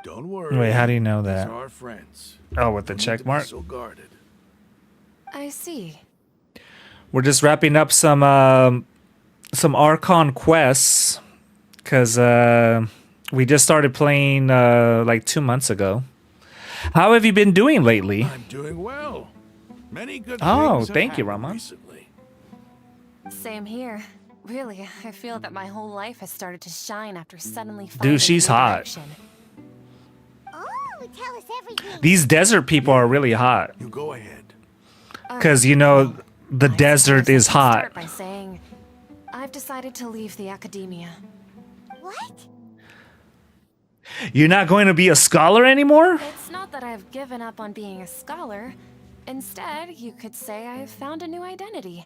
Don't worry. Wait, how do you know These that? are our friends. Oh, with the Don't need check to be mark? So guarded. I see. We're just wrapping up some Archon quests because we just started playing like 2 months ago. How have you been doing lately? I'm doing well. Many good Oh, things have thank you, happened Rama. recently. Same here. Really, I feel that my whole life has started to shine after suddenly finding Dude, she's new hot. direction. Oh, tell us everything. These desert people are really hot You go ahead. because, you know, the desert is hot. Start by saying, I've decided to leave the academia. What? You're not going to be a scholar anymore? It's not that I've given up on being a scholar. Instead, you could say I've found a new identity.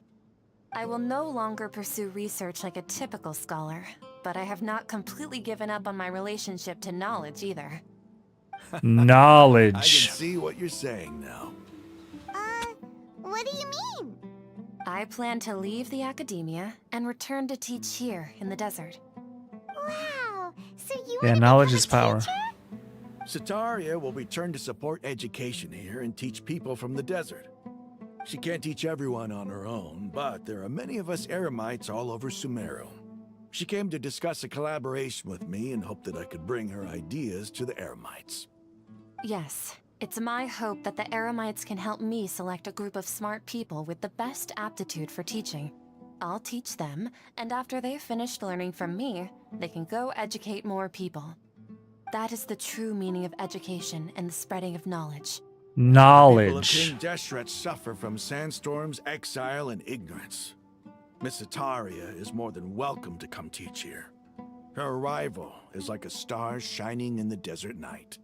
I will no longer pursue research like a typical scholar, but I have not completely given up on my relationship to knowledge either. I can Knowledge. see what you're saying now. What do you mean? I plan to leave the academia and return to teach here in the desert. Wow, so you Yeah, wanna knowledge become is a power. teacher? Sitaria will return to support education here and teach people from the desert. She can't teach everyone on her own, but there are many of us Eremites all over Sumeru. She came to discuss a collaboration with me and hoped that I could bring her ideas to the Eremites. Yes, it's my hope that the Eremites can help me select a group of smart people with the best aptitude for teaching. I'll teach them, and after they've finished learning from me, they can go educate more people. That is the true meaning of education and the spreading of knowledge. The people of Knowledge. King Deshret suffer from sandstorms, exile, and ignorance. Miss Sitaria is more than welcome to come teach here. Her arrival is like a star shining in the desert night.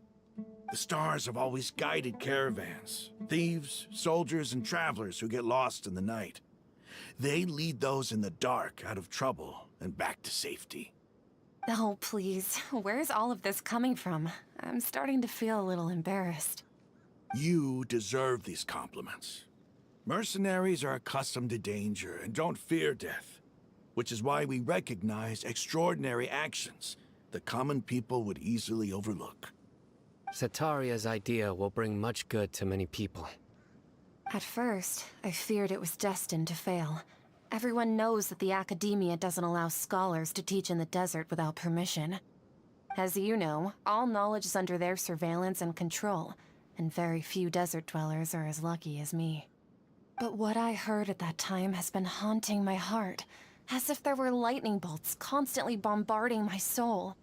The stars have always guided caravans, thieves, soldiers, and travelers who get lost in the night. They lead those in the dark out of trouble and back to safety. Oh, please. Where's all of this coming from? I'm starting to feel a little embarrassed. You deserve these compliments. Mercenaries are accustomed to danger and don't fear death, which is why we recognize extraordinary actions that common people would easily overlook. Sitaria's idea will bring much good to many people. At first, I feared it was destined to fail. Everyone knows that the Academia doesn't allow scholars to teach in the desert without permission. As you know, all knowledge is under their surveillance and control, and very few desert dwellers are as lucky as me. But what I heard at that time has been haunting my heart, as if there were lightning bolts constantly bombarding my soul.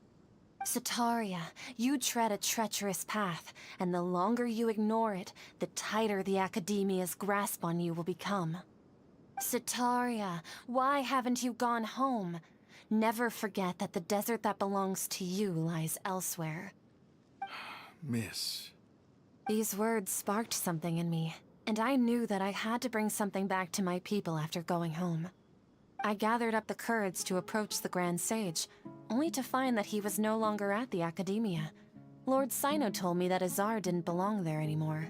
Sitaria, you tread a treacherous path, and the longer you ignore it, the tighter the Academia's grasp on you will become. Sitaria, why haven't you gone home? Never forget that the desert that belongs to you lies elsewhere. Miss. These words sparked something in me, and I knew that I had to bring something back to my people after going home. I gathered up the courage to approach the Grand Sage, only to find that he was no longer at the Academia. Lord Sino told me that Azar didn't belong there anymore.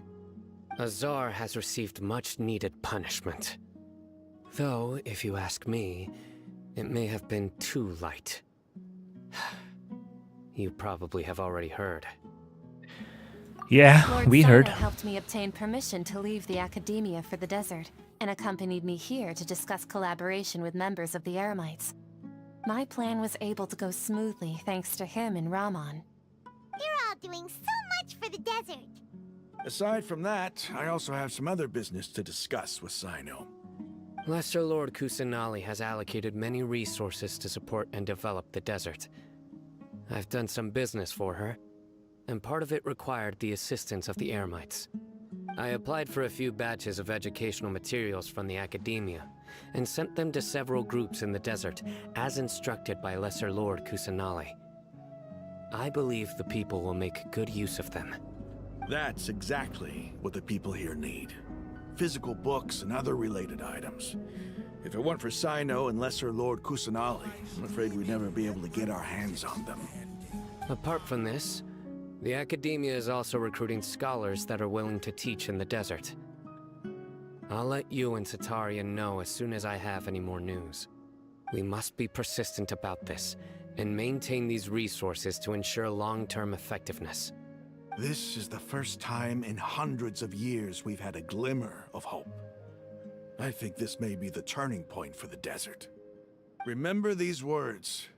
Azar has received much-needed punishment. Though, if you ask me, it may have been too light. You probably have already heard. Yeah, Lord we Sino heard. helped me obtain permission to leave the Academia for the desert, and accompanied me here to discuss collaboration with members of the Eremites. My plan was able to go smoothly thanks to him and Rahman. You're all doing so much for the desert. Aside from that, I also have some other business to discuss with Sino. Lesser Lord Kusanali has allocated many resources to support and develop the desert. I've done some business for her, and part of it required the assistance of the Eremites. I applied for a few batches of educational materials from the Academia, and sent them to several groups in the desert, as instructed by Lesser Lord Kusanali. I believe the people will make good use of them. That's exactly what the people here need. Physical books and other related items. If it weren't for Sino and Lesser Lord Kusanali, I'm afraid we'd never be able to get our hands on them. Apart from this, the Academia is also recruiting scholars that are willing to teach in the desert. I'll let you and Sitaria know as soon as I have any more news. We must be persistent about this, and maintain these resources to ensure long-term effectiveness. This is the first time in hundreds of years we've had a glimmer of hope. I think this may be the turning point for the desert. Remember these words.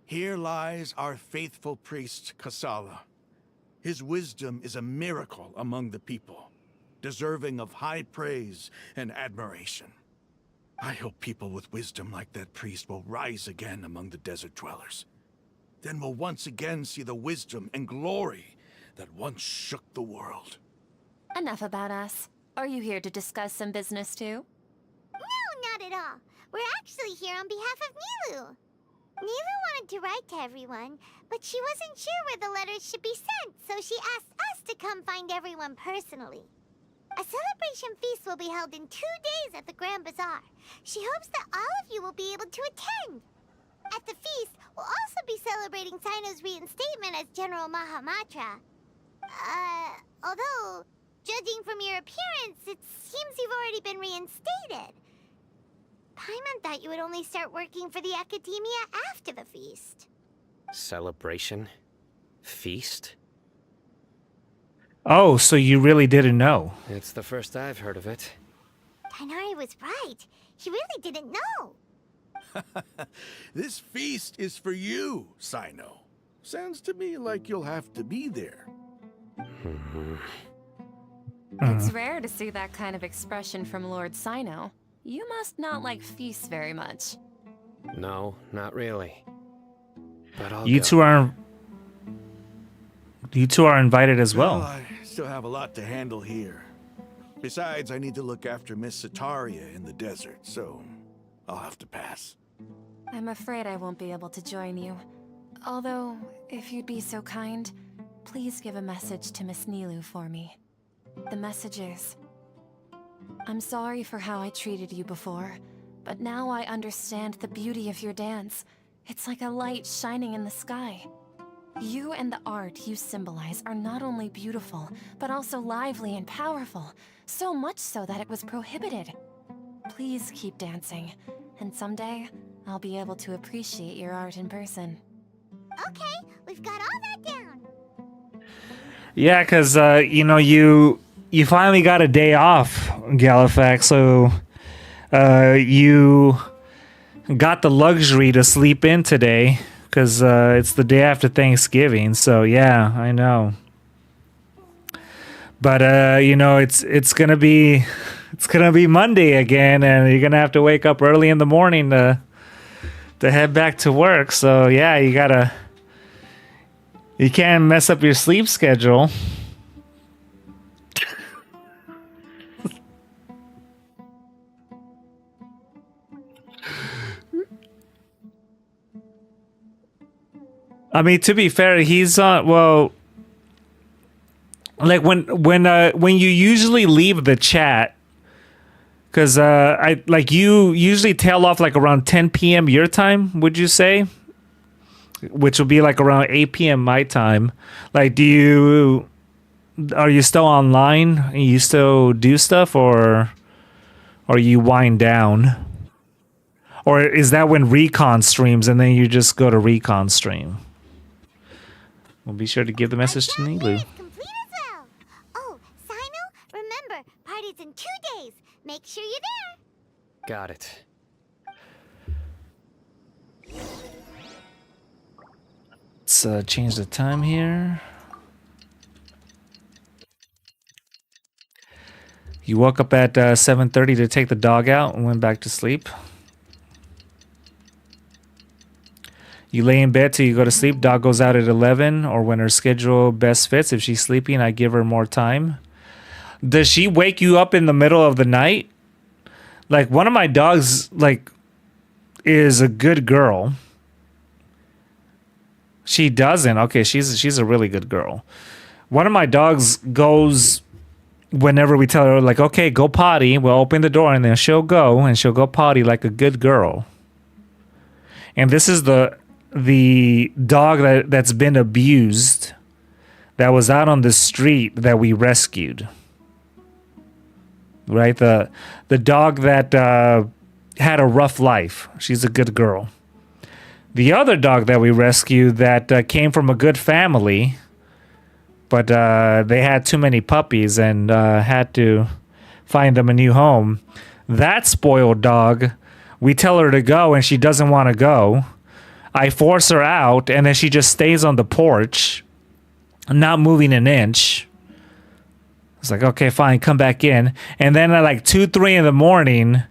Here lies our faithful priest, Kasala. His wisdom is a miracle among the people, deserving of high praise and admiration. I hope people with wisdom like that priest will rise again among the desert dwellers. Then we'll once again see the wisdom and glory that once shook the world. Enough about us. Are you here to discuss some business too? No, not at all. We're actually here on behalf of Nilu. Nilu wanted to write to everyone, but she wasn't sure where the letters should be sent, so she asked us to come find everyone personally. A celebration feast will be held in 2 days at the Grand Bazaar. She hopes that all of you will be able to attend. At the feast, we'll also be celebrating Sino's reinstatement as General Mahamatra. Although, judging from your appearance, it seems you've already been reinstated. Paimon thought you would only start working for the Academia after the feast. Celebration? Feast? Oh, so you really didn't know? It's the first I've heard of it. Tighnari was right. He really didn't know. This feast is for you, Sino. Sounds to me like you'll have to be there. It's rare to see that kind of expression from Lord Sino. You must not like feasts very much. No, not really. But I'll You go. two are invited as well. I still have a lot to handle here. Besides, I need to look after Miss Sataria in the desert, so I'll have to pass. I'm afraid I won't be able to join you. Although, if you'd be so kind, please give a message to Miss Nilu for me. The message is, I'm sorry for how I treated you before, but now I understand the beauty of your dance. It's like a light shining in the sky. You and the art you symbolize are not only beautiful, but also lively and powerful, so much so that it was prohibited. Please keep dancing, and someday, I'll be able to appreciate your art in person. Okay, we've got all that down. Yeah, because, you finally got a day off, Galifax, so you got the luxury to sleep in today, because it's the day after Thanksgiving, so yeah, I know. But, it's gonna be Monday again, and you're gonna have to wake up early in the morning to head back to work, so yeah, you can't mess up your sleep schedule. I mean, to be fair, he's well, like when you usually leave the chat, because you usually tail off like around 10 p.m. your time, would you say? Which will be like around 8 p.m. my time. Like, are you still online? You still do stuff, or you wind down? Or is that when Recon streams and then you just go to Recon stream? Well, be sure to give the message to Nilu. It's complete as well. Oh, Sino, remember, party's in 2 days. Make sure you're there. Got it. Let's change the time here. You woke up at 7:30 to take the dog out and went back to sleep. You lay in bed till you go to sleep. Dog goes out at 11 or when her schedule best fits. If she's sleeping, I give her more time. Does she wake you up in the middle of the night? Like, one of my dogs, is a good girl. She doesn't. Okay, she's a really good girl. One of my dogs goes whenever we tell her, like, okay, go potty. We'll open the door and then she'll go and she'll go potty like a good girl. And this is the dog that's been abused, that was out on the street that we rescued. Right? The dog that had a rough life. She's a good girl. The other dog that we rescued that came from a good family, but they had too many puppies and had to find them a new home. That spoiled dog, we tell her to go and she doesn't want to go. I force her out and then she just stays on the porch, not moving an inch. It's like, okay, fine, come back in. And then at like 2, 3 in the morning,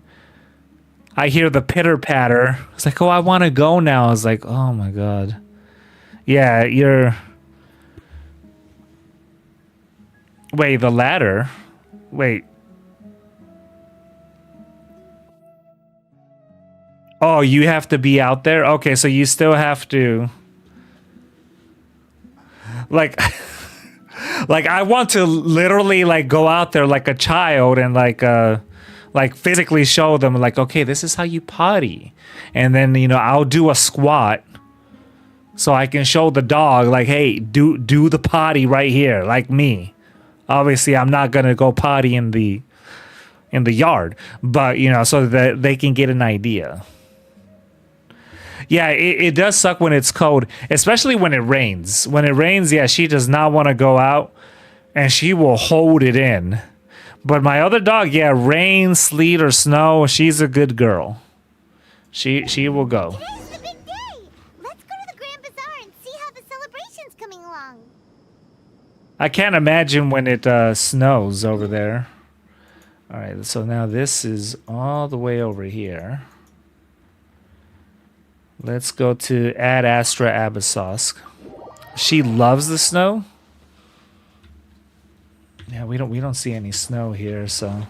I hear the pitter patter. It's like, oh, I want to go now. I was like, oh my God. Yeah, Wait, the ladder? Wait. Oh, you have to be out there? Okay, so you still have to... Like... Like, I want to literally, go out there like a child and, physically show them, okay, this is how you potty. And then, I'll do a squat so I can show the dog, hey, do the potty right here, like me. Obviously, I'm not going to go potty in the yard, but, so that they can get an idea. Yeah, it does suck when it's cold, especially when it rains. When it rains, yeah, she does not want to go out. and she will hold it in. But my other dog, yeah, rain, sleet, or snow, she's a good girl. She will go. Today's the big day. Let's go to the Grand Bazaar and see how the celebration's coming along. I can't imagine when it snows over there. All right, so now this is all the way over here. Let's go to Ad Astra Abyssosk. She loves the snow. Yeah, we don't see any snow here, so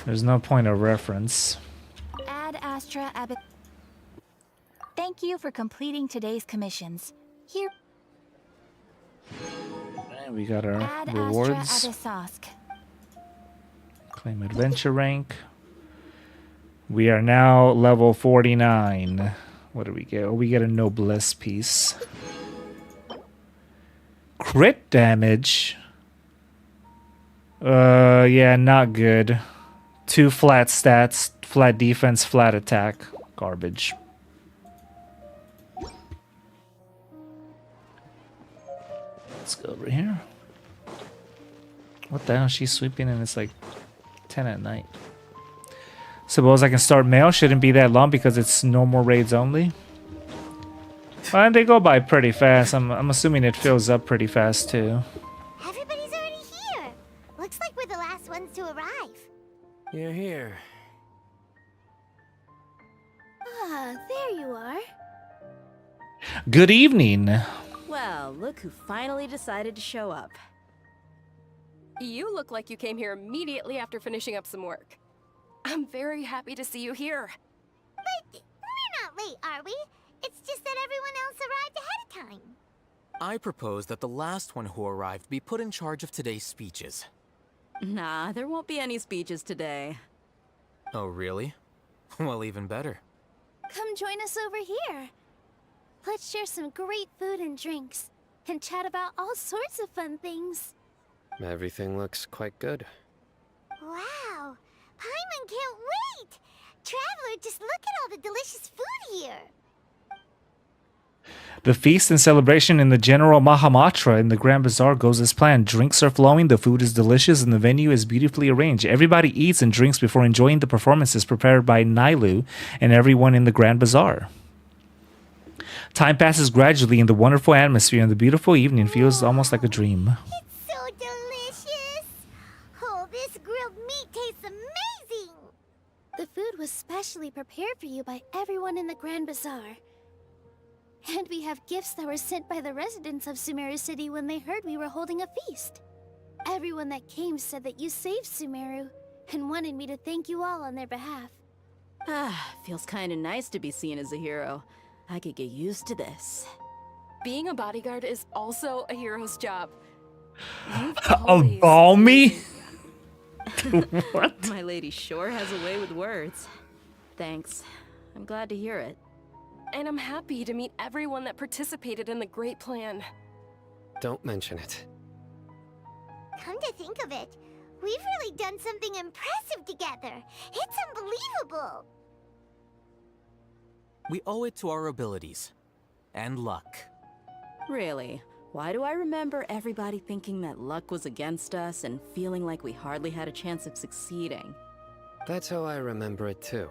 there's no point of reference. Ad Astra Abbot. Thank you for completing today's commissions. Here. And we got our Ad rewards. Astra Abyssosk. Claim adventure rank. We are now level 49. What do we get? Oh, we get a noblesse piece. Crit damage. Yeah, not good. 2 flat stats, flat defense, flat attack. Garbage. Let's go over here. What the hell? She's sweeping and it's like 10 at night. Suppose I can start mail. Shouldn't be that long because it's normal raids only. And they go by pretty fast. I'm assuming it fills up pretty fast too. Everybody's already here. Looks like we're the last ones to arrive. You're here. Ah, there you are. Good evening. Well, look who finally decided to show up. You look like you came here immediately after finishing up some work. I'm very happy to see you here. But we're not late, are we? It's just that everyone else arrived ahead of time. I propose that the last one who arrived be put in charge of today's speeches. Nah, there won't be any speeches today. Oh, really? Well, even better. Come join us over here. Let's share some great food and drinks, and chat about all sorts of fun things. Everything looks quite good. Wow, Paimon can't wait! Traveler, just look at all the delicious food here. The feast and celebration in the General Mahamatra in the Grand Bazaar goes as planned. Drinks are flowing, the food is delicious, and the venue is beautifully arranged. Everybody eats and drinks before enjoying the performances prepared by Nailu and everyone in the Grand Bazaar. Time passes gradually in the wonderful atmosphere, and the beautiful evening feels almost like a dream. It's so delicious! Oh, this grilled meat tastes amazing! The food was specially prepared for you by everyone in the Grand Bazaar. And we have gifts that were sent by the residents of Sumeru City when they heard we were holding a feast. Everyone that came said that you saved Sumeru, and wanted me to thank you all on their behalf. Ah, feels kinda nice to be seen as a hero. I could get used to this. Being a bodyguard is also a hero's job. A balmy? What? My lady sure has a way with words. Thanks. I'm glad to hear it. And I'm happy to meet everyone that participated in the great plan. Don't mention it. Come to think of it, we've really done something impressive together. It's unbelievable. We owe it to our abilities. And luck. Really? Why do I remember everybody thinking that luck was against us and feeling like we hardly had a chance of succeeding? That's how I remember it too.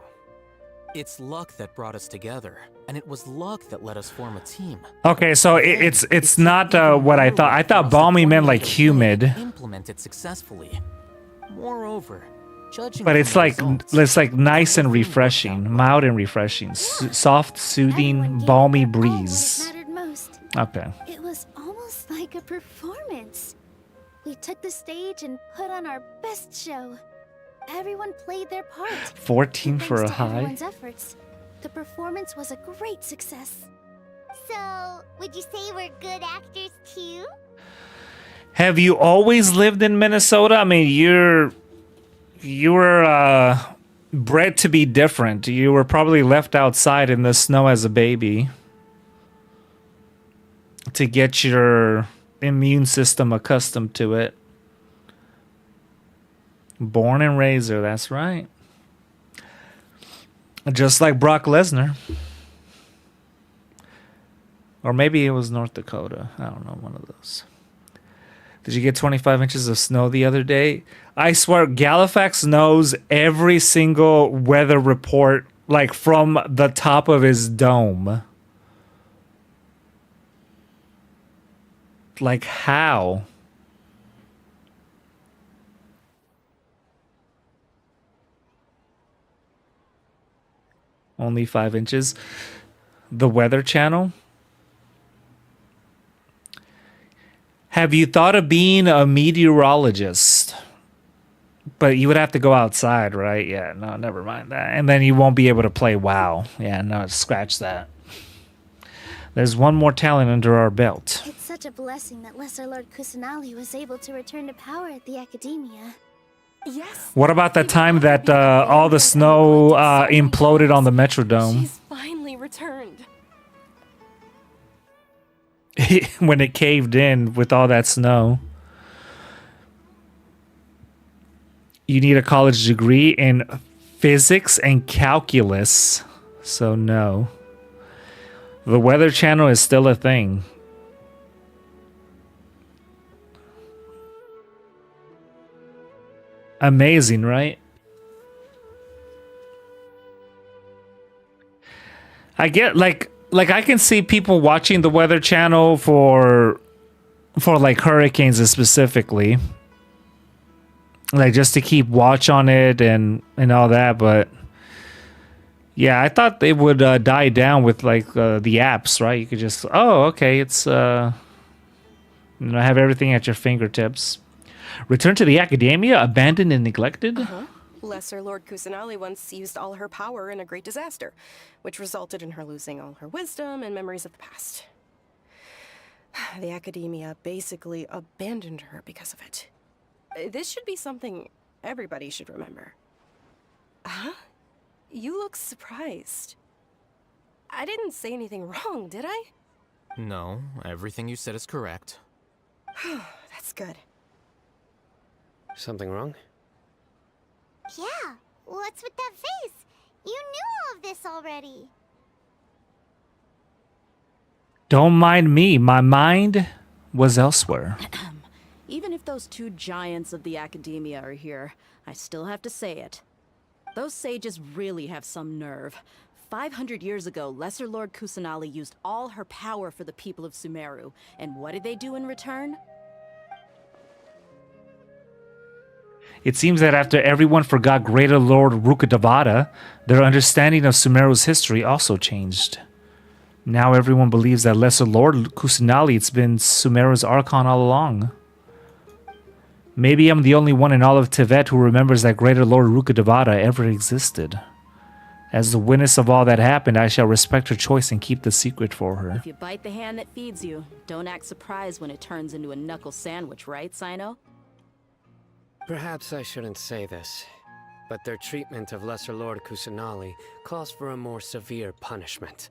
It's luck that brought us together, and it was luck that let us form a team. Okay, so it's not what I thought. I thought balmy meant like humid. Implemented successfully. Moreover, judging But from it's the like nice and refreshing, mild and refreshing, soft, soothing, balmy breeze. Mattered most. Okay. It was almost like a performance. We took the stage and put on our best show. Everyone played their part. 14 for a Thanks to high. everyone's efforts, the performance was a great success. So, would you say we're good actors too? Have you always lived in Minnesota? I mean, you were bred to be different. You were probably left outside in the snow as a baby to get your immune system accustomed to it. Born and raised there, that's right. Just like Brock Lesnar. Or maybe it was North Dakota. I don't know, one of those. Did you get 25 inches of snow the other day? I swear, Galafax knows every single weather report, like from the top of his dome. Like, how? Only 5 inches. The Weather Channel. Have you thought of being a meteorologist? But you would have to go outside, right? Yeah, no, never mind that. And then you won't be able to play WoW. Yeah, no, scratch that. There's one more talent under our belt. It's such a blessing that Lesser Lord Kusanali was able to return to power at the Academia. Yes. What about the time that all the snow imploded on the Metrodome? She's finally returned. When it caved in with all that snow. You need a college degree in physics and calculus. So no. The Weather Channel is still a thing. Amazing, right? I get like I can see people watching the Weather Channel for like hurricanes specifically, like just to keep watch on it and all that. But yeah, I thought they would die down with like the apps, right? You could just okay, it's have everything at your fingertips. Return to the Academia, abandoned and neglected. Lesser Lord Kusanali once used all her power in a great disaster, which resulted in her losing all her wisdom and memories of the past. The Academia basically abandoned her because of it. This should be something everybody should remember. Huh? You look surprised. I didn't say anything wrong, did I? No, everything you said is correct. That's good. Something wrong? Yeah, what's with that face? You knew all of this already. Don't mind me. My mind was elsewhere. Even if those two giants of the Academia are here, I still have to say it. Those sages really have some nerve. 500 years ago, Lesser Lord Kusanali used all her power for the people of Sumeru. And what did they do in return? It seems that after everyone forgot Greater Lord Rukkhadevata, their understanding of Sumeru's history also changed. Now everyone believes that Lesser Lord Kusanali has been Sumeru's Archon all along. Maybe I'm the only one in all of Tibet who remembers that Greater Lord Rukkhadevata ever existed. As the witness of all that happened, I shall respect her choice and keep the secret for her. If you bite the hand that feeds you, don't act surprised when it turns into a knuckle sandwich, right, Sino? Perhaps I shouldn't say this, but their treatment of Lesser Lord Kusanali calls for a more severe punishment.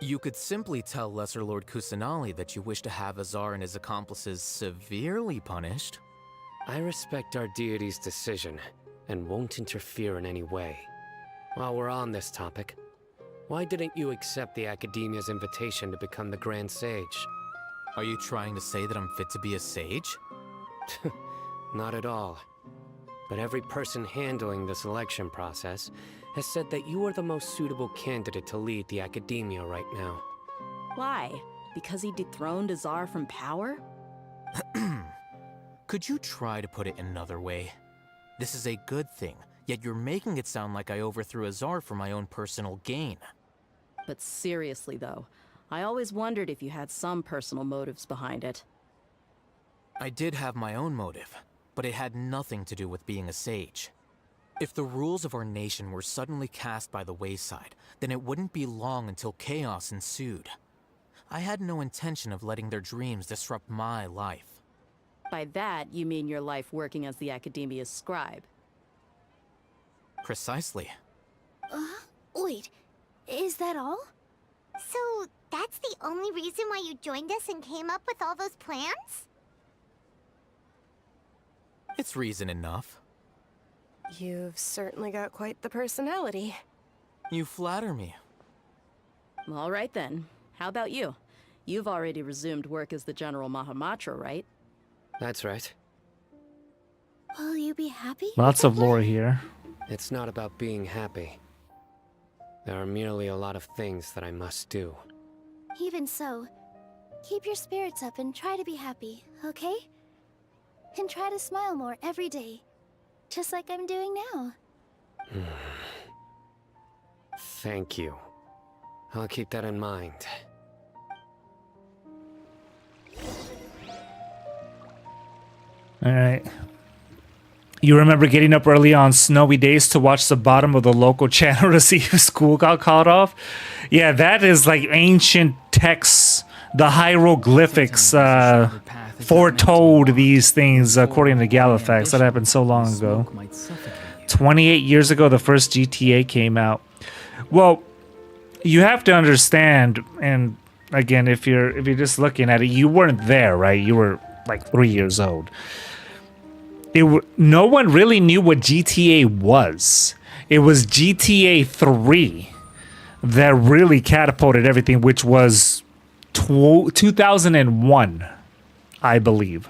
You could simply tell Lesser Lord Kusanali that you wish to have Azar and his accomplices severely punished. I respect our deity's decision, and won't interfere in any way. While we're on this topic, why didn't you accept the Academia's invitation to become the Grand Sage? Are you trying to say that I'm fit to be a sage? Not at all. But every person handling the selection process has said that you are the most suitable candidate to lead the Academia right now. Why? Because he dethroned Azar from power? Could you try to put it another way? This is a good thing, yet you're making it sound like I overthrew Azar for my own personal gain. But seriously though, I always wondered if you had some personal motives behind it. I did have my own motive, but it had nothing to do with being a sage. If the rules of our nation were suddenly cast by the wayside, then it wouldn't be long until chaos ensued. I had no intention of letting their dreams disrupt my life. By that, you mean your life working as the Academia's scribe. Precisely. Wait, is that all? So, that's the only reason why you joined us and came up with all those plans? It's reason enough. You've certainly got quite the personality. You flatter me. All right then. How about you? You've already resumed work as the General Mahamatra, right? That's right. Will you be happy? Lots of lore here. It's not about being happy. There are merely a lot of things that I must do. Even so, keep your spirits up and try to be happy, okay? And try to smile more every day, just like I'm doing now. Thank you. I'll keep that in mind. All right. You remember getting up early on snowy days to watch the bottom of the local channel to see if school got called off? Yeah, that is like ancient texts. The hieroglyphics foretold these things according to Gallifex. That happened so long ago. 28 years ago, the first GTA came out. Well, you have to understand, and again, if you're just looking at it, you weren't there, right? You were like 3 years old. No one really knew what GTA was. It was GTA 3 that really catapulted everything, which was 2001, I believe.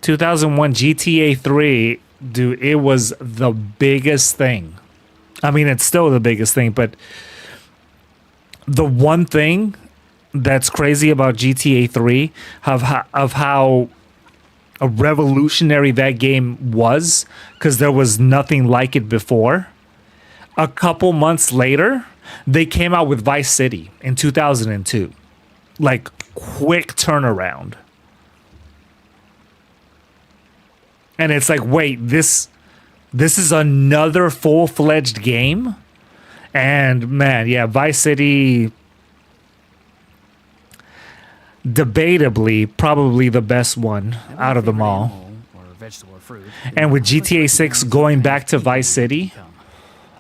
2001 GTA 3, dude, it was the biggest thing. I mean, it's still the biggest thing, but the one thing that's crazy about GTA 3 of how a revolutionary that game was, because there was nothing like it before. A couple months later, they came out with Vice City in 2002. Like, quick turnaround. And it's like, wait, this is another full-fledged game? And man, yeah, Vice City, debatably probably the best one out of them all. And with GTA 6 going back to Vice City,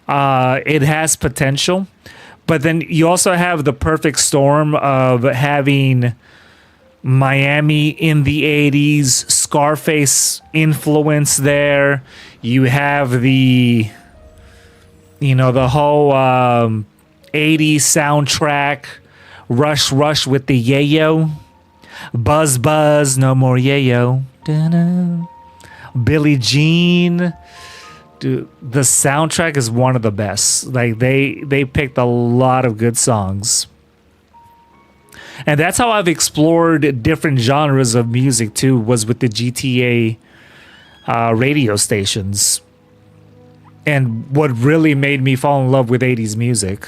it has potential. But then you also have the perfect storm of having Miami in the 80s, Scarface influence there. You have the whole 80s soundtrack, Rush with the yayo, Buzz, no more yayo. Da-da. Billie Jean. Dude, the soundtrack is one of the best. Like they picked a lot of good songs. And that's how I've explored different genres of music too, was with the GTA radio stations. And what really made me fall in love with 80s music.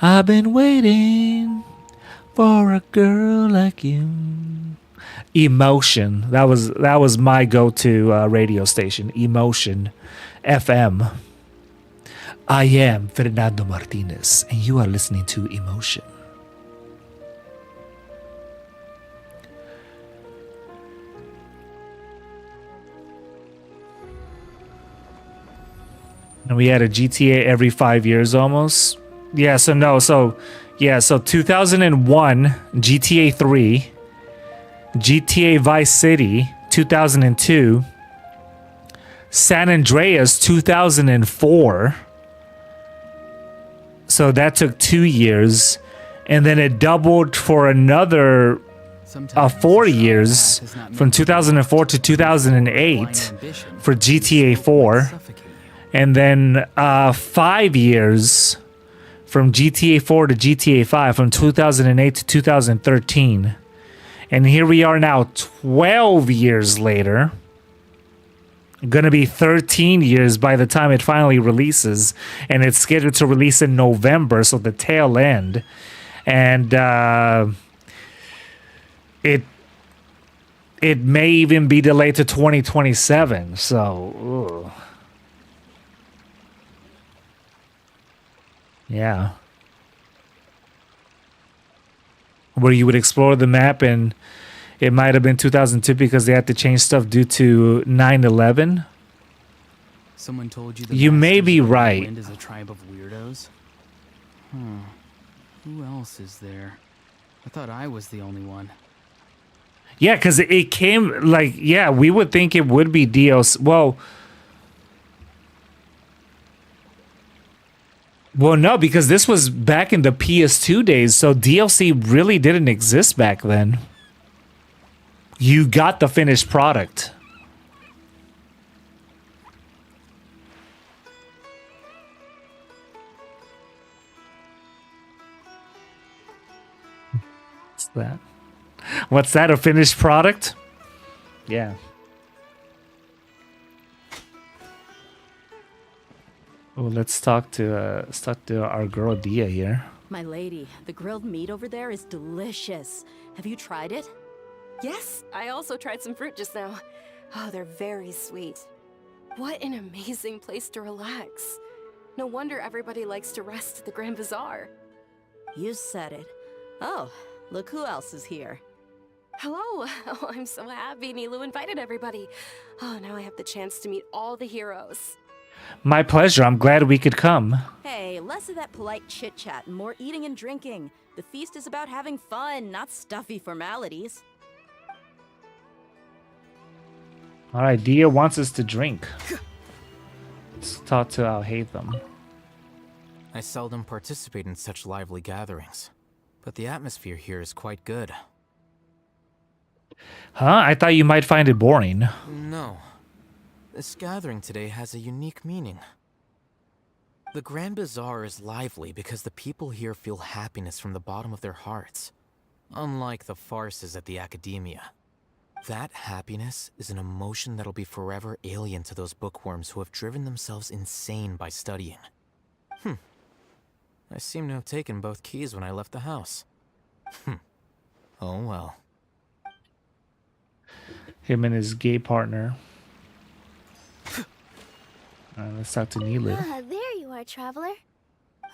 I've been waiting for a girl like you. Emotion. That was my go-to radio station. Emotion FM. I am Fernando Martinez, and you are listening to Emotion. And we had a GTA every 5 years almost. So 2001, GTA 3, GTA Vice City, 2002, San Andreas, 2004. So that took 2 years. And then it doubled for another 4 years, from 2004 to 2008 for GTA 4. And then 5 years from GTA 4 to GTA 5, from 2008 to 2013. And here we are now 12 years later. Gonna be 13 years by the time it finally releases. And it's scheduled to release in November, so the tail end. And it may even be delayed to 2027. So, ugh. Yeah. Where you would explore the map, and it might have been 2002 because they had to change stuff due to 9/11. Someone told you the You may be Masters of the right. Wind is a tribe of weirdos? Who else is there? I thought I was the only one. Yeah, because it came like, yeah, we would think it would be DLC. Well, no, because this was back in the PS2 days, so DLC really didn't exist back then. You got the finished product. What's that? What's that? A finished product? Yeah. Oh, let's talk to our girl Dia here. My lady, the grilled meat over there is delicious. Have you tried it? Yes, I also tried some fruit just now. Oh, they're very sweet. What an amazing place to relax. No wonder everybody likes to rest at the Grand Bazaar. You said it. Oh, look who else is here. Hello. Oh, I'm so happy Nilu invited everybody. Oh, now I have the chance to meet all the heroes. My pleasure. I'm glad we could come. Hey, less of that polite chit-chat and more eating and drinking. The feast is about having fun, not stuffy formalities. All right, Dia wants us to drink. Let's talk to Al-Haytham. I seldom participate in such lively gatherings, but the atmosphere here is quite good. Huh? I thought you might find it boring. No. This gathering today has a unique meaning. The Grand Bazaar is lively because the people here feel happiness from the bottom of their hearts, unlike the farces at the Academia. That happiness is an emotion that'll be forever alien to those bookworms who have driven themselves insane by studying. I seem to have taken both keys when I left the house. Oh well. Him and his gay partner. Let's talk to Nilu. Ah, there you are, traveler.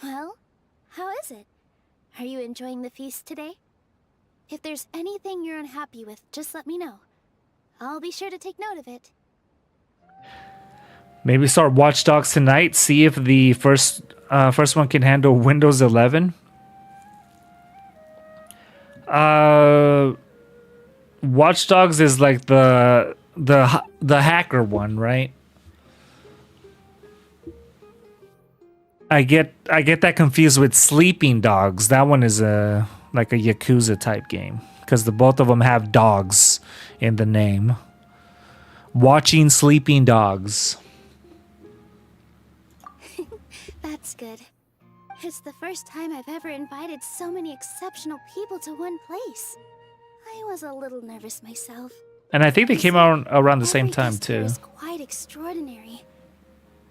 Well, how is it? Are you enjoying the feast today? If there's anything you're unhappy with, just let me know. I'll be sure to take note of it. Maybe start Watch Dogs tonight. See if the first one can handle Windows 11. Watch Dogs is like the hacker one, right? I get that confused with Sleeping Dogs. That one is like a Yakuza type game because the both of them have dogs in the name. Watching Sleeping Dogs. That's good. It's the first time I've ever invited so many exceptional people to one place. I was a little nervous myself. And I think they came out around the same time Every visitor too. is quite extraordinary.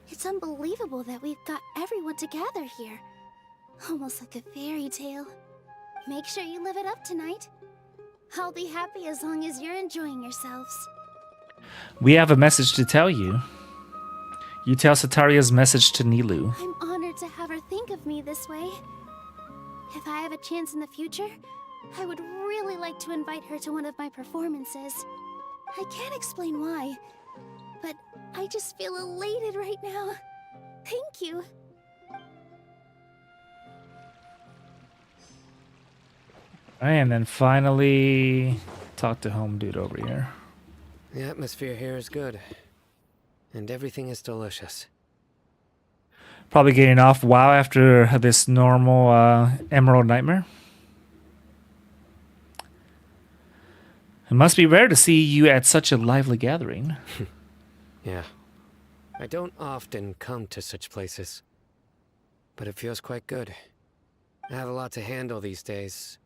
It's unbelievable that we've got everyone together here. Almost like a fairy tale. Make sure you live it up tonight. I'll be happy as long as you're enjoying yourselves. We have a message to tell you. You tell Sataria's message to Nilu. I'm honored to have her think of me this way. If I have a chance in the future, I would really like to invite her to one of my performances. I can't explain why, but I just feel elated right now. Thank you. Alright, and then finally talk to Home Dude over here. The atmosphere here is good. And everything is delicious. Probably getting off WoW after this normal Emerald Nightmare. It must be rare to see you at such a lively gathering. Yeah. I don't often come to such places. But it feels quite good. I have a lot to handle these days.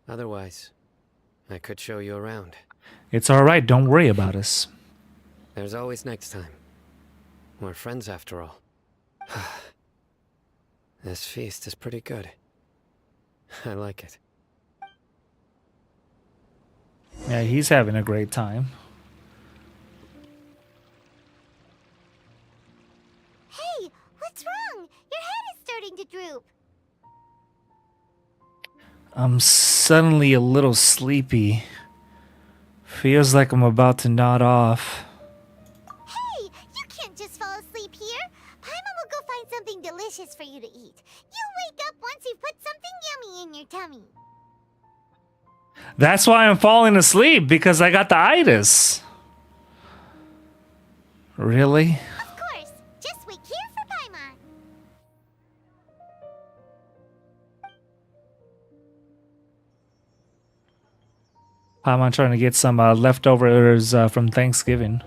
Otherwise, I could show you around. It's alright, don't worry about us. There's always next time. We're friends after all. This feast is pretty good. I like it. Yeah, he's having a great time. Hey, what's wrong? Your head is starting to droop. I'm suddenly a little sleepy. Feels like I'm about to nod off. Hey, you can't just fall asleep here. Paimon will go find something delicious for you to eat. You'll wake up once you've put something yummy in your tummy. That's why I'm falling asleep, because I got the itis. Really? Of course. Just wait here for Paimon. Paimon trying to get some leftovers from Thanksgiving.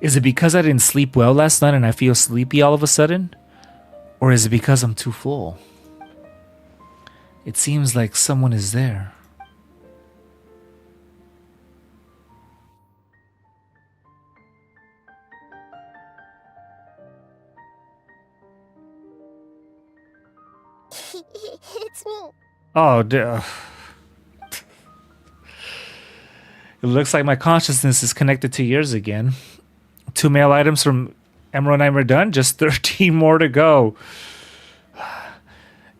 Is it because I didn't sleep well last night and I feel sleepy all of a sudden? Or is it because I'm too full? It seems like someone is there. It's me. Oh, dear. It looks like my consciousness is connected to yours again. 2 mail items from Emerald and I are done. Just 13 more to go.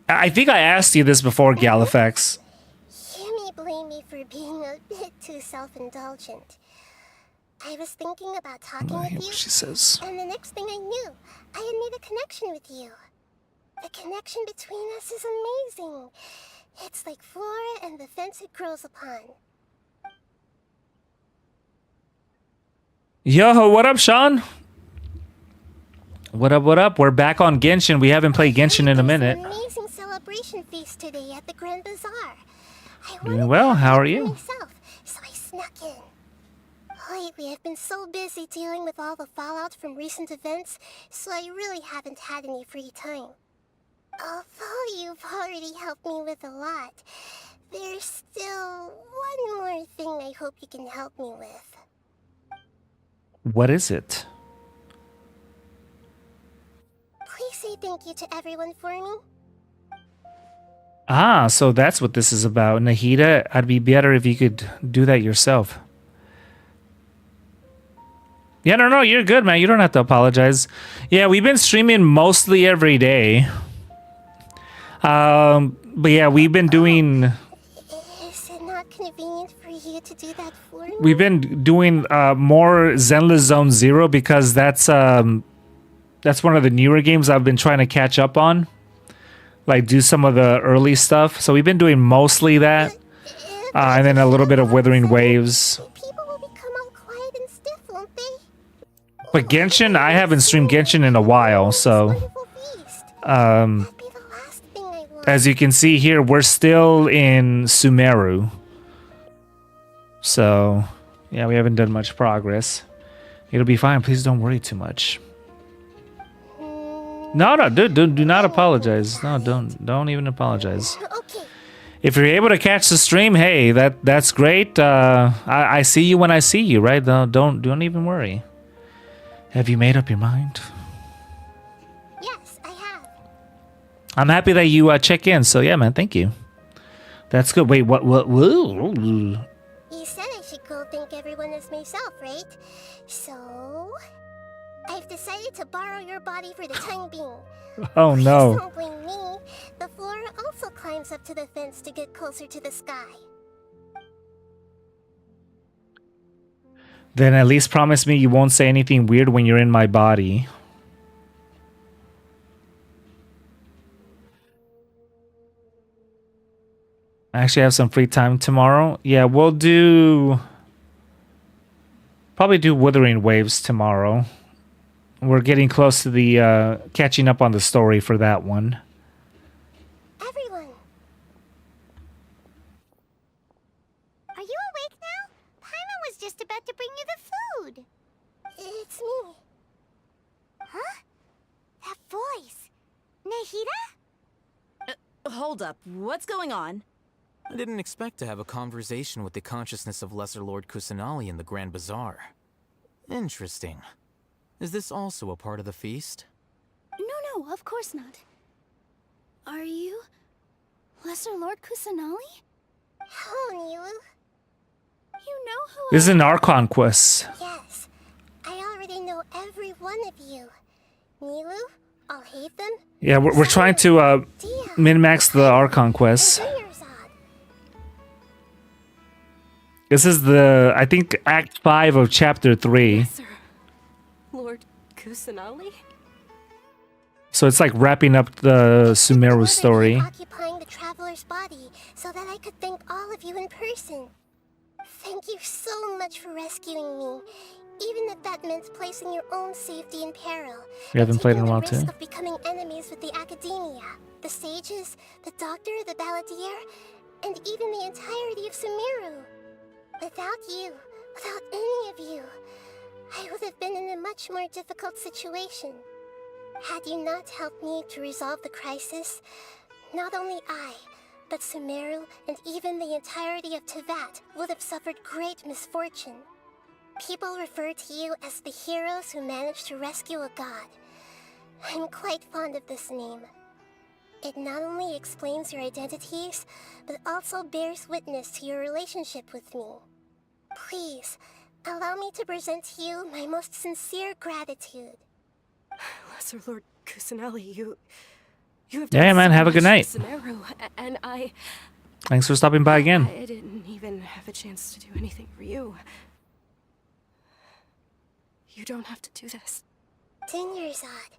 I think I asked you this before, Galifax. You may blame me for being a bit too self-indulgent. I was thinking about talking with you, she says. And the next thing I knew, I had made a connection with you. The connection between us is amazing. It's like flora and the fence it grows upon. Yo, what up, Sean? What up, what up? We're back on Genshin. We haven't played Genshin in a minute. An amazing celebration feast today at the Grand Bazaar. Doing well, how are you? Myself, so I snuck in. Lately, I've been so busy dealing with all the fallout from recent events, so I really haven't had any free time. Although you've already helped me with a lot, there's still one more thing I hope you can help me with. What is it? Please say thank you to everyone for me. Ah, so that's what this is about. Nahida, I'd be better if you could do that yourself. Yeah, no, you're good, man. You don't have to apologize. Yeah, we've been streaming mostly every day. But yeah, we've been doing... Is it not convenient for you to do that for me? We've been doing more Zenless Zone Zero because that's one of the newer games I've been trying to catch up on. Like, do some of the early stuff. So we've been doing mostly that. And then a little bit of Withering Waves. People will become all quiet and stiff, won't they? But Genshin, I haven't streamed Genshin in a while, so... as you can see here, we're still in Sumeru. So, yeah, we haven't done much progress. It'll be fine. Please don't worry too much. No, do not apologize. No, don't even apologize. If you're able to catch the stream, hey, that's great. I see you when I see you, right? Don't even worry. Have you made up your mind? Yes, I have. I'm happy that you check in. So yeah, man, thank you. That's good. Wait, what? Whoa. You said I should go thank everyone as myself, right? So I've decided to borrow your body for the time being. Oh no. Please don't blame me. The flora also climbs up to the fence to get closer to the sky. Then at least promise me you won't say anything weird when you're in my body. I actually have some free time tomorrow. Yeah, we'll probably do Withering Waves tomorrow. We're getting close to the catching up on the story for that one. Everyone, are you awake now? Paimon was just about to bring you the food. It's me. Huh? That voice. Nahida? Hold up. What's going on? I didn't expect to have a conversation with the consciousness of Lesser Lord Kusanali in the Grand Bazaar. Interesting. Is this also a part of the feast? No, of course not. Are you Lesser Lord Kusanali? Hello, Nilu. You know who This is an Archon quest. Yes, I already know every one of you. Nilu, I'll hate them. Yeah, we're trying to min-max the Archon quest. This is I think, Act 5 of Chapter 3. Yes, sir. Lord Kusanali? So it's like wrapping up the Sumeru story. Occupying the traveler's body so that I could thank all of you in person. Thank you so much for rescuing me, even if that meant placing your own safety in peril. We haven't played in a while too. Risk of becoming enemies with the academia, the sages, the doctor, the balladeer, and even the entirety of Sumeru. Without you, without any of you, I would have been in a much more difficult situation. Had you not helped me to resolve the crisis, not only I, but Sumeru and even the entirety of Teyvat would have suffered great misfortune. People refer to you as the heroes who managed to rescue a god. I'm quite fond of this name. It not only explains your identities, but also bears witness to your relationship with me. Please, allow me to present to you my most sincere gratitude. Lesser Lord Kusanali, you have Yeah, done man, so have a good much night. for Sumeru, and Thanks for stopping by again. I didn't even have a chance to do anything for you. You don't have to do this. Dinyarzad,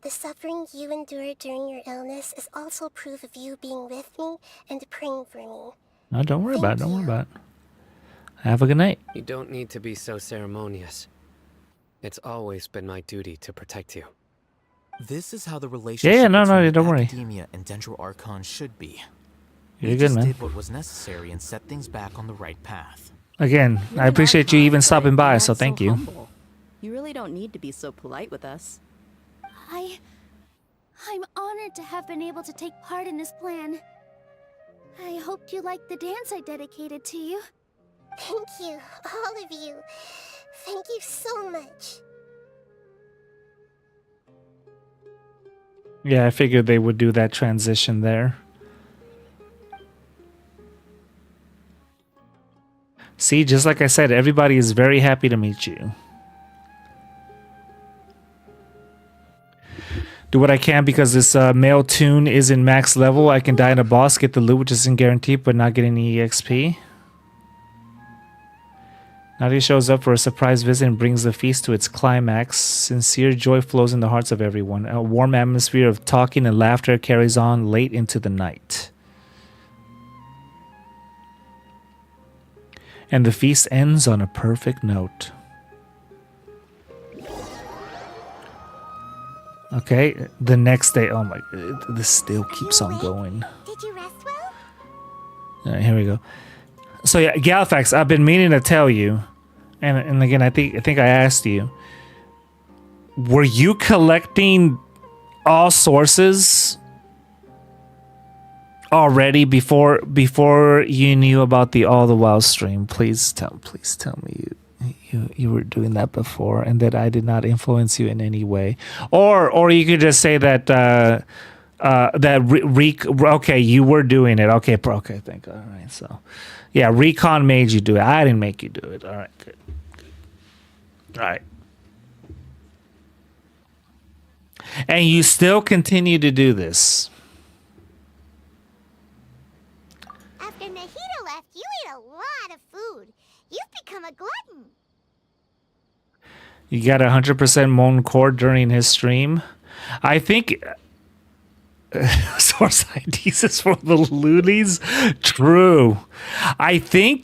the suffering you endured during your illness is also proof of you being with me and praying for me. No, don't worry about it. Don't worry about it. Have a good night. You don't need to be so ceremonious. It's always been my duty to protect you. This is how the relationship No, between don't worry. Academia and Dendro Archon should be. You're We good, just man. did what was necessary and set things back on the right path. Again, I appreciate you even stopping by, so thank you. Humble. You really don't need to be so polite with us. I'm honored to have been able to take part in this plan. I hoped you liked the dance I dedicated to you. Thank you, all of you. Thank you so much. Yeah, I figured they would do that transition there. See, just like I said, everybody is very happy to meet you. Do what I can because this male tune is in max level. I can die in a boss, get the loot, which isn't guaranteed, but not get any EXP. Nadia shows up for a surprise visit and brings the feast to its climax. Sincere joy flows in the hearts of everyone. A warm atmosphere of talking and laughter carries on late into the night. And the feast ends on a perfect note. Okay, the next day. Oh my, this still keeps on going. Did you rest well? All right, here we go. So yeah, Galifax, I've been meaning to tell you, and again, I think I asked you. Were you collecting all sources already before you knew about the All the Wild stream? Please tell me you were doing that before, and that I did not influence you in any way, or you could just say that okay, you were doing it. Okay, thank God. All right, so yeah, Recon made you do it. I didn't make you do it. All right, good. All right. And you still continue to do this. After Nahida left, you ate a lot of food. You've become a glutton. You got 100% Mon Core during his stream. I think source IDs is for the loonies. True. I think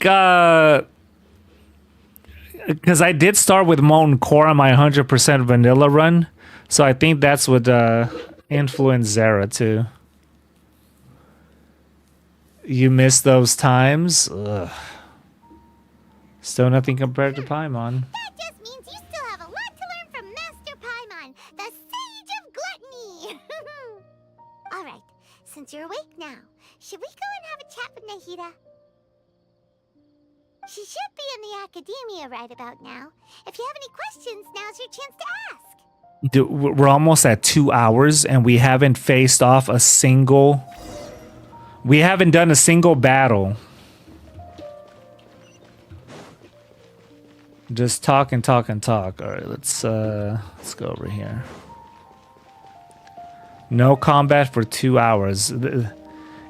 because I did start with Mon Core on my 100% vanilla run, so I think that's what influenced Zara too. You missed those times. Ugh. Still nothing compared to Paimon. That just means you still have a lot to learn from Master Paimon, the Sage of Gluttony. All right, since you're awake now, should we go and have a chat with Nahida? She should be in the academia right about now. If you have any questions, now's your chance to ask. Dude, we're almost at 2 hours and we haven't faced off a single... We haven't done a single battle. Just talk and talk and talk. All right, let's go over here. No combat for 2 hours.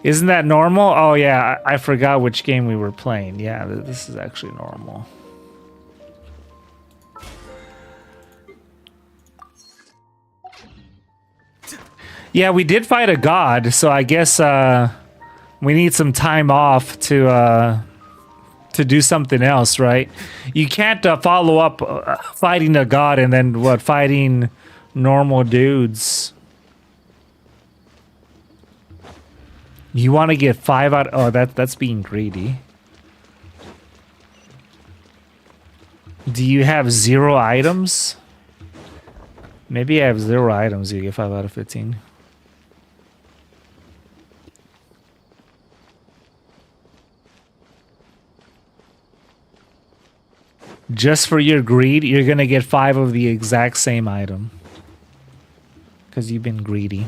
Isn't that normal? Oh yeah, I forgot which game we were playing. Yeah, this is actually normal. Yeah, we did fight a god, so I guess we need some time off to do something else, right? You can't follow up fighting a god and then fighting normal dudes. You want to get 5 out? Oh, that's being greedy. Do you have 0 items? Maybe I have 0 items. You get 5 out of 15. Just for your greed, you're gonna get 5 of the exact same item. Because you've been greedy.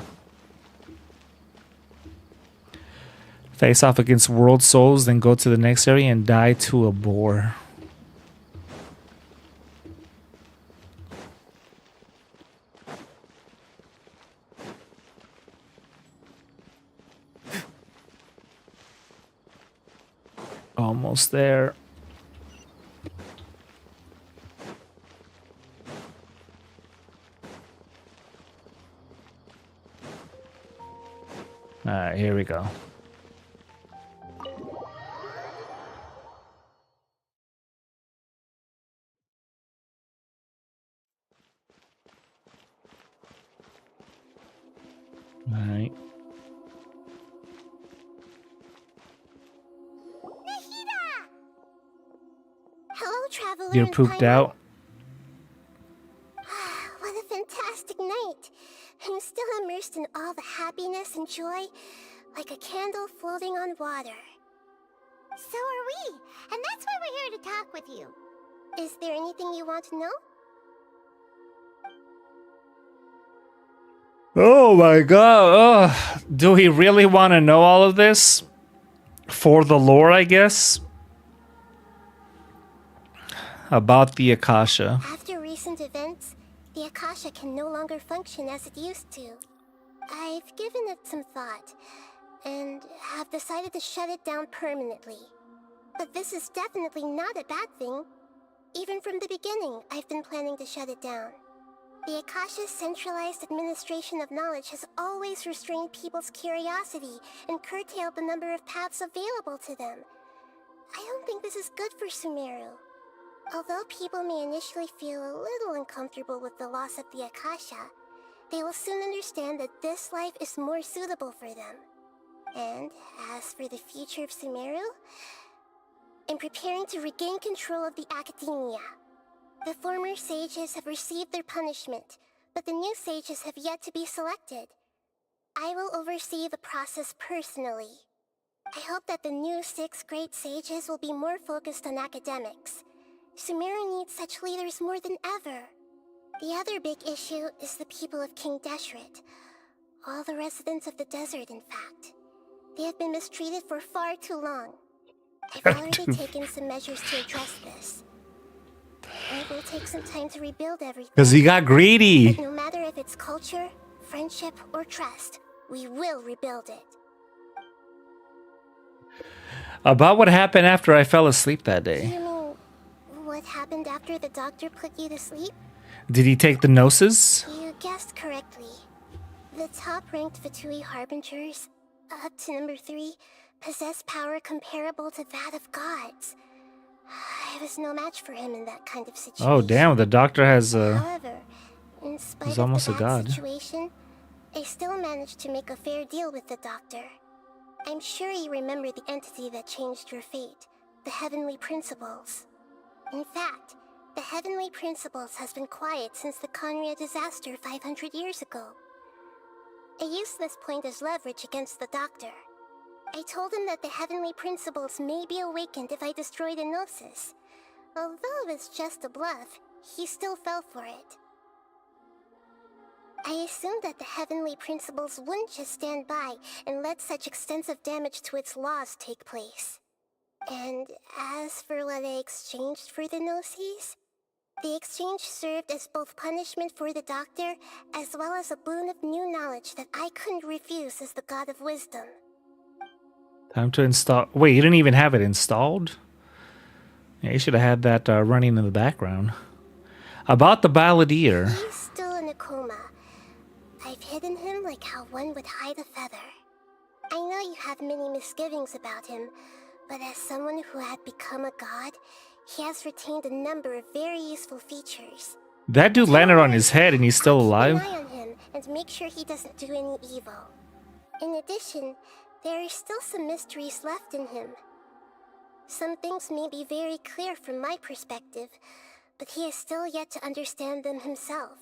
Face off against world souls, then go to the next area and die to a boar. Almost there. Alright, here we go. Alright. Hello, traveler. You're in pooped Paimon. out. What a fantastic night. I'm still immersed in all the happiness and joy, like a candle floating on water. So are we, and that's why we're here to talk with you. Is there anything you want to know? Oh my god. Ugh. Do we really want to know all of this? For the lore, I guess? About the Akasha. After recent events, the Akasha can no longer function as it used to. I've given it some thought, and have decided to shut it down permanently. But this is definitely not a bad thing. Even from the beginning, I've been planning to shut it down. The Akasha's centralized administration of knowledge has always restrained people's curiosity and curtailed the number of paths available to them. I don't think this is good for Sumeru. Although people may initially feel a little uncomfortable with the loss of the Akasha, they will soon understand that this life is more suitable for them. And as for the future of Sumeru, I'm preparing to regain control of the Academia. The former sages have received their punishment, but the new sages have yet to be selected. I will oversee the process personally. I hope that the new 6 great sages will be more focused on academics. Sumeru needs such leaders more than ever. The other big issue is the people of King Deshret. All the residents of the desert, in fact. They have been mistreated for far too long. I've already taken some measures to address this. It will take some time to rebuild everything. Because he got greedy. But no matter if it's culture, friendship, or trust, we will rebuild it. About what happened after I fell asleep that Do day. you mean what happened after the doctor put you to sleep? Did he take the gnosis? You guessed correctly. The top-ranked Fatui Harbingers, up to number 3, possess power comparable to that of gods. I was no match for him in that kind of situation. Oh damn, the doctor has However, in spite he's of almost the a bad god. situation, I still managed to make a fair deal with the doctor. I'm sure you remember the entity that changed your fate, the Heavenly Principles. In fact, the Heavenly Principles has been quiet since the Conria disaster 500 years ago. I used this point as leverage against the doctor. I told him that the Heavenly Principles may be awakened if I destroy the Gnosis. Although it's just a bluff, he still fell for it. I assumed that the Heavenly Principles wouldn't just stand by and let such extensive damage to its laws take place. And as for what I exchanged for the Gnosis, the exchange served as both punishment for the doctor, as well as a boon of new knowledge that I couldn't refuse as the God of Wisdom. Time to install. Wait, you didn't even have it installed? Yeah, you should have had that running in the background. About the balladeer. He's still in a coma. I've hidden him like how one would hide a feather. I know you have many misgivings about him, but as someone who had become a god, he has retained a number of very useful features. That dude landed on his head and he's still alive? Keep an eye on him and make sure he doesn't do any evil. In addition, there are still some mysteries left in him. Some things may be very clear from my perspective, but he is still yet to understand them himself.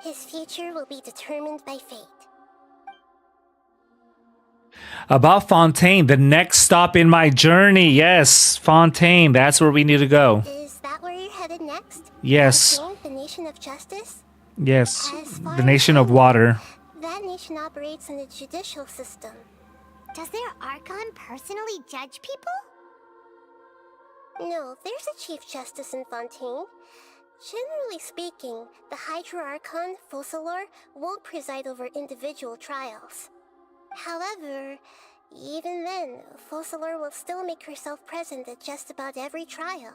His future will be determined by fate. About Fontaine, the next stop in my journey. Yes, Fontaine. That's where we need to go. Is that where you're headed next? Yes. Fontaine, the nation of justice? Yes. As far The nation of water. That nation operates in a judicial system. Does their Archon personally judge people? No, there's a Chief Justice in Fontaine. Generally speaking, the Hydra Archon, Focalor, won't preside over individual trials. However, even then, Focalor will still make herself present at just about every trial.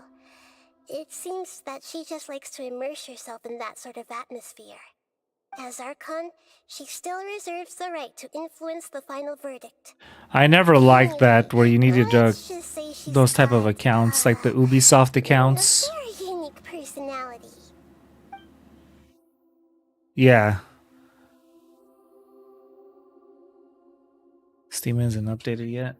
It seems that she just likes to immerse herself in that sort of atmosphere. As Archon, she still reserves the right to influence the final verdict. I never liked that where you needed those type of accounts, like the Ubisoft accounts. Very unique personality. Yeah. Steam isn't updated yet.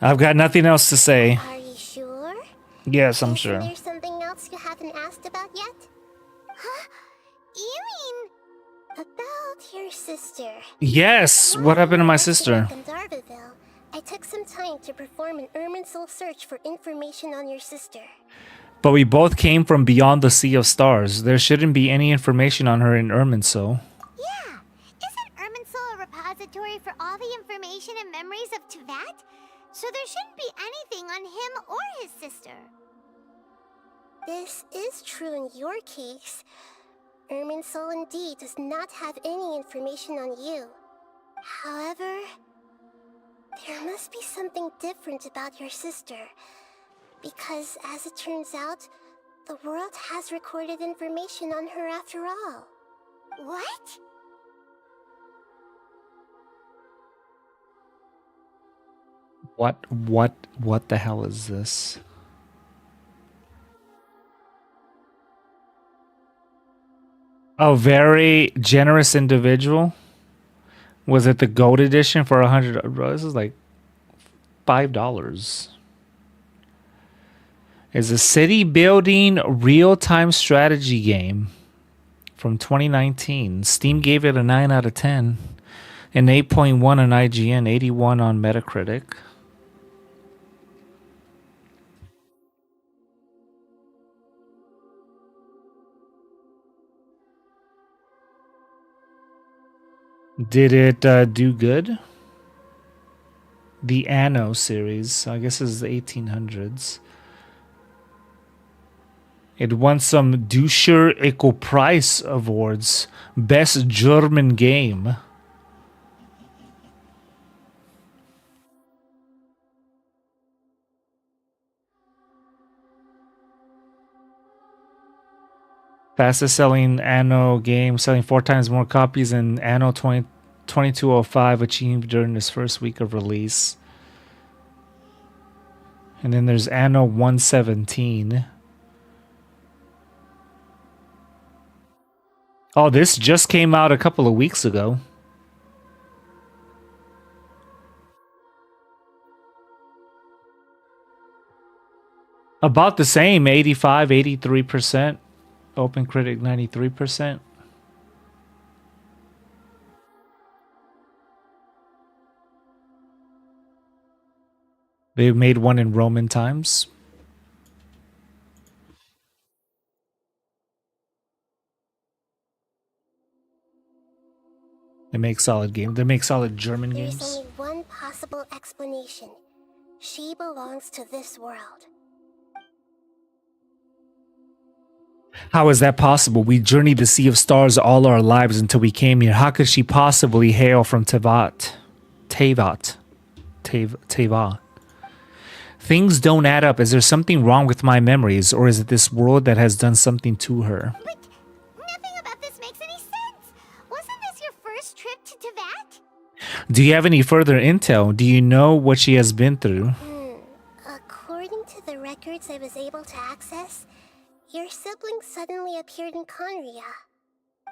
I've got nothing else to say. Are you sure? Yes, I'm sure. There's something else you haven't asked about yet? Huh? You mean about your sister? Yes. What happened to my sister? In Darvaville, I took some time to perform an Irminsul search for information on your sister. But we both came from beyond the Sea of Stars. There shouldn't be any information on her in Irminsul. Yeah, isn't Irminsul a repository for all the information and memories of Teyvat? So there shouldn't be anything on him or his sister. This is true in your case. Irminsul indeed does not have any information on you. However, there must be something different about your sister. Because, as it turns out, the world has recorded information on her after all. What? What the hell is this? A very generous individual. Was it the gold edition for $100? This is like $5. It's a city building real-time strategy game from 2019. Steam gave it a 9 out of 10. An 8.1 on IGN, 81 on Metacritic. Did it do good? The Anno series, I guess is the 1800s. It won some Duscher Eco Prize awards. Best German game. Fastest selling Anno game, selling 4 times more copies than Anno 2205 achieved during its first week of release. And then there's Anno 117. Oh, this just came out a couple of weeks ago. About the same, 85, 83%. Open Critic 93%. They made one in Roman times. They make solid games. They make solid German games. There's only one possible explanation. She belongs to this world. How is that possible? We journeyed the Sea of Stars all our lives until we came here. How could she possibly hail from Teyvat? Teyvat. Things don't add up. Is there something wrong with my memories, or is it this world that has done something to her? But nothing about this makes any sense. Wasn't this your first trip to Teyvat? Do you have any further intel? Do you know what she has been through? According to the records I was able to access, your sibling suddenly appeared in Conria.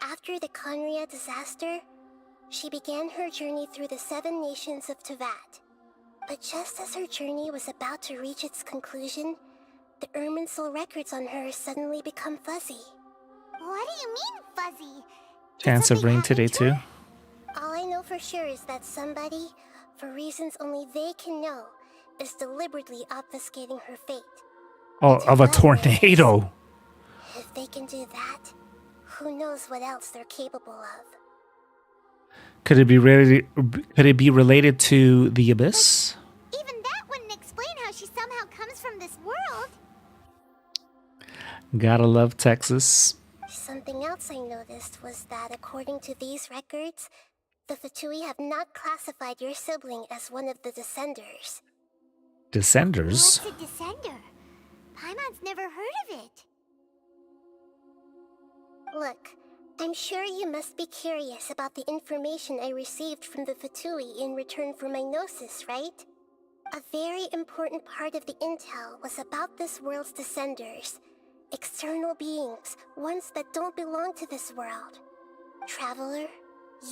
After the Conria disaster, she began her journey through the 7 nations of Teyvat. But just as her journey was about to reach its conclusion, the Irminsul records on her suddenly become fuzzy. What do you mean, fuzzy? Chance of rain today too. All I know for sure is that somebody, for reasons only they can know, is deliberately obfuscating her fate. Oh, of a tornado. If they can do that, who knows what else they're capable of. Could it be related to the Abyss? Even that wouldn't explain how she somehow comes from this world. Gotta love Texas. Something else I noticed was that according to these records, the Fatui have not classified your sibling as one of the Descenders. Descenders? What's a Descender? Paimon's never heard of it. Look, I'm sure you must be curious about the information I received from the Fatui in return for my gnosis, right? A very important part of the intel was about this world's Descenders. External beings, ones that don't belong to this world. Traveler,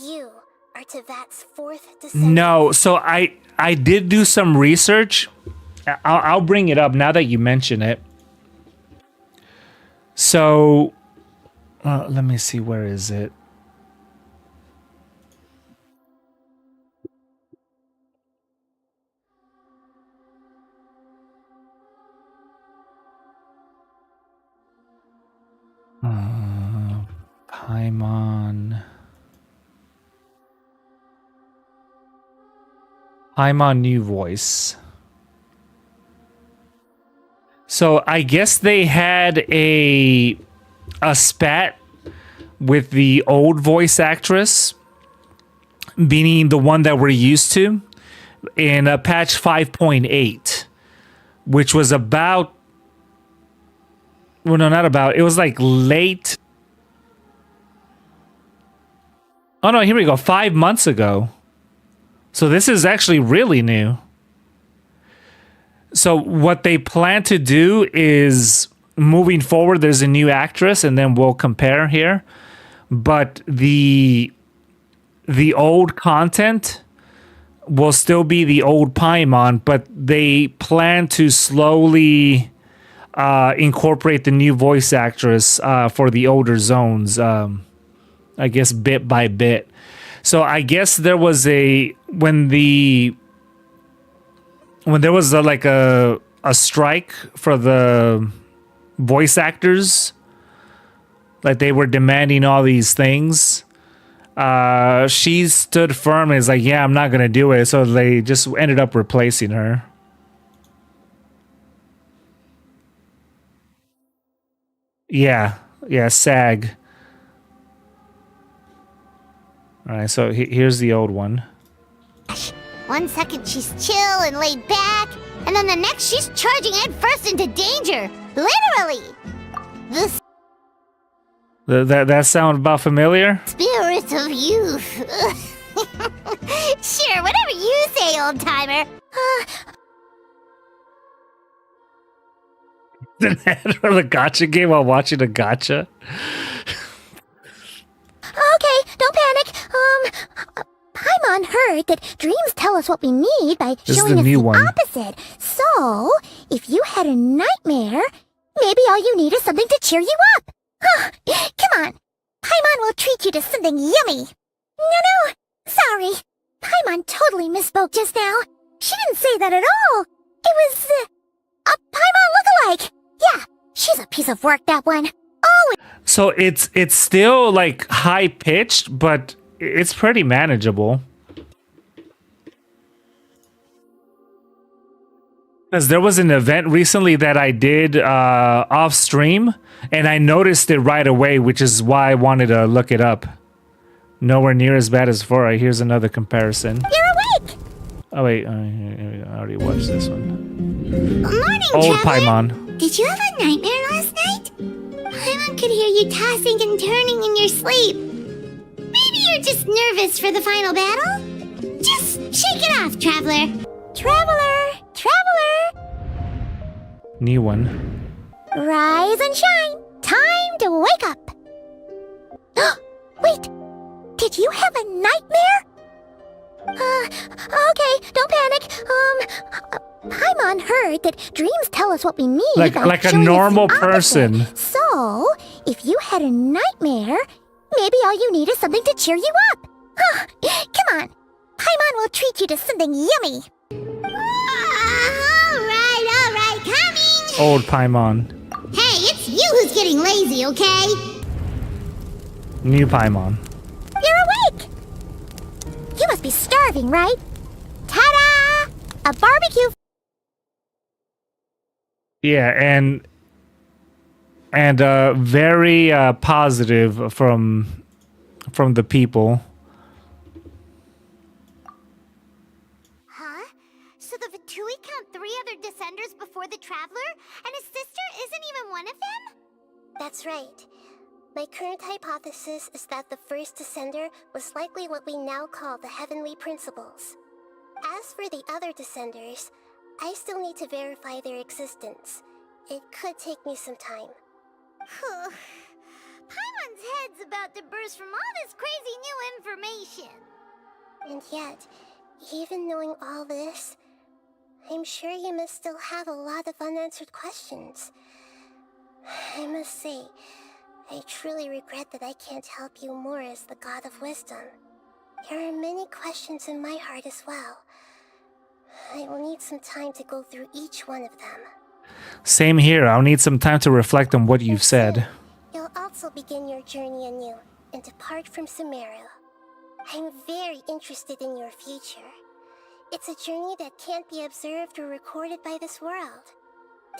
you are Tevat's fourth descendant. No, so I did do some research. I'll bring it up now that you mention it. So, let me see, where is it? Paimon. Paimon new voice. So I guess they had a spat with the old voice actress, meaning the one that we're used to, in patch 5.8, which was about, well, no, not about, it was like late. Oh no, here we go, 5 months ago. So this is actually really new. So what they plan to do is, moving forward, there's a new actress, and then we'll compare here. But the old content will still be the old Paimon, but they plan to slowly incorporate the new voice actress for the older zones, I guess bit by bit. So I guess there was when there was a strike for the voice actors, like they were demanding all these things, she stood firm and is like, yeah, I'm not gonna do it. So they just ended up replacing her. Yeah, SAG. All right, so here's the old one. 1 second she's chill and laid back, and then the next she's charging head first into danger. Literally. That sound about familiar? Spirit of youth. Sure, whatever you say, old timer. The gacha game while watching a gacha. Okay, don't panic. Paimon heard that dreams tell us what we need by showing us the opposite. So, if you had a nightmare, maybe all you need is something to cheer you up. Come on. Paimon will treat you to something yummy. No, sorry. Paimon totally misspoke just now. She didn't say that at all. It was a Paimon lookalike. Yeah, she's a piece of work, that one. Oh. So it's still like high pitched, but it's pretty manageable. Because there was an event recently that I did off stream, and I noticed it right away, which is why I wanted to look it up. Nowhere near as bad as 4. Here's another comparison. You're awake! Oh wait, I already watched this one. Morning, Old Traveler. Paimon. Did you have a nightmare last night? Paimon could hear you tossing and turning in your sleep. Maybe you're just nervous for the final battle? Just shake it off, Traveler. Traveler! New one. Rise and shine. Time to wake up. Wait, did you have a nightmare? Okay, don't panic. Paimon heard that dreams tell us what we need. Like a normal person. So, if you had a nightmare, maybe all you need is something to cheer you up. Huh, come on. Paimon will treat you to something yummy. Alright, coming! Old Paimon. Hey, it's you who's getting lazy, okay? New Paimon. You're awake! You must be starving, right? Ta-da! A barbecue. Yeah, and very positive from the people. Huh? So the Vatui count 3 other Descenders before the Traveler, and his sister isn't even one of them? That's right. My current hypothesis is that the first Descender was likely what we now call the Heavenly Principles. As for the other Descenders, I still need to verify their existence. It could take me some time. Paimon's head's about to burst from all this crazy new information. And yet, even knowing all this, I'm sure you must still have a lot of unanswered questions. I must say, I truly regret that I can't help you more as the God of Wisdom. There are many questions in my heart as well. I will need some time to go through each one of them. Same here. I'll need some time to reflect on what you've said. You'll also begin your journey anew and depart from Sumeru. I'm very interested in your future. It's a journey that can't be observed or recorded by this world.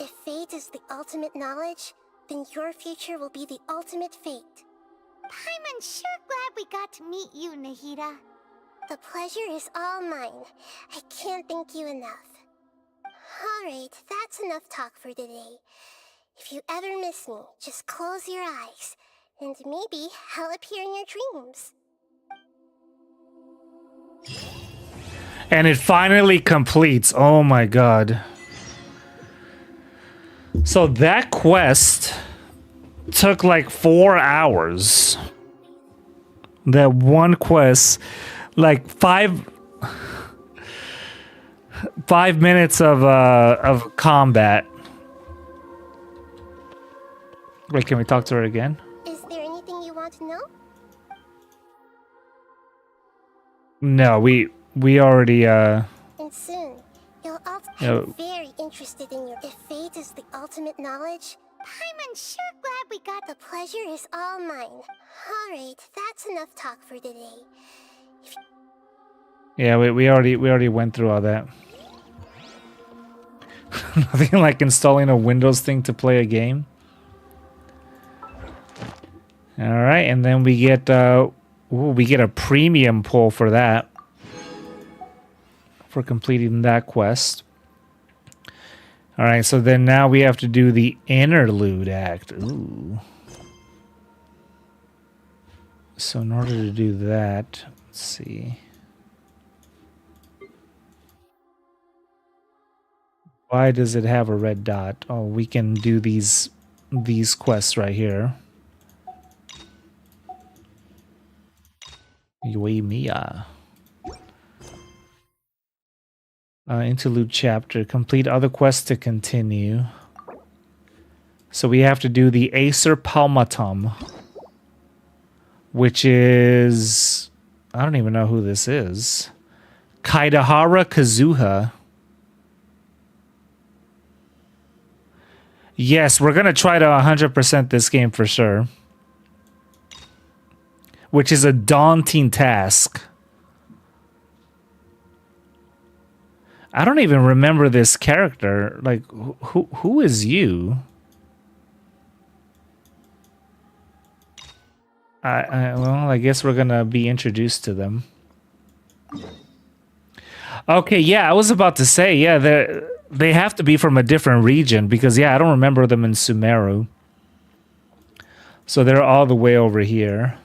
If fate is the ultimate knowledge, then your future will be the ultimate fate. Paimon's sure glad we got to meet you, Nahida. The pleasure is all mine. I can't thank you enough. Alright, that's enough talk for today. If you ever miss me, just close your eyes, and maybe I'll appear in your dreams. And it finally completes. Oh my god. So that quest took like 4 hours. That one quest, like 5 minutes of combat. Wait, can we talk to her again? Is there anything you want to know? No, we already And soon, you'll also Yeah. be very interested in your... If fate is the ultimate knowledge, Paimon's sure glad we got... The pleasure is all mine. Alright, that's enough talk for today. Yeah, we already went through all that. Nothing like installing a Windows thing to play a game. All right, and then we get a premium pull for that, for completing that quest. All right, so then now we have to do the interlude act. Ooh. So in order to do that, let's see. Why does it have a red dot? Oh, we can do these quests right here. Yuimiya. Interlude chapter. Complete other quests to continue. So we have to do the Acer Palmatum, which is... I don't even know who this is. Kaidahara Kazuha. Yes, we're going to try to 100% this game for sure. Which is a daunting task. I don't even remember this character. Like, who is you? Well, I guess we're going to be introduced to them. Okay, yeah, I was about to say, yeah, they have to be from a different region because, yeah, I don't remember them in Sumeru. So they're all the way over here.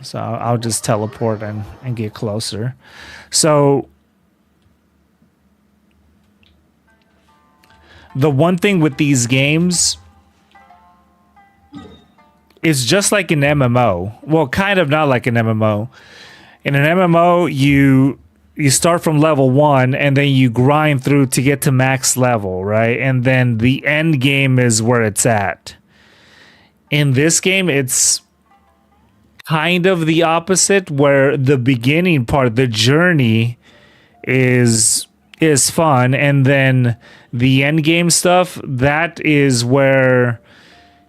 So I'll just teleport and get closer. So the one thing with these games is just like an MMO. Well, kind of not like an MMO. In an MMO, you start from level 1 and then you grind through to get to max level, right? And then the end game is where it's at. In this game, it's kind of the opposite, where the beginning part, the journey, is fun, and then the end game stuff, that is where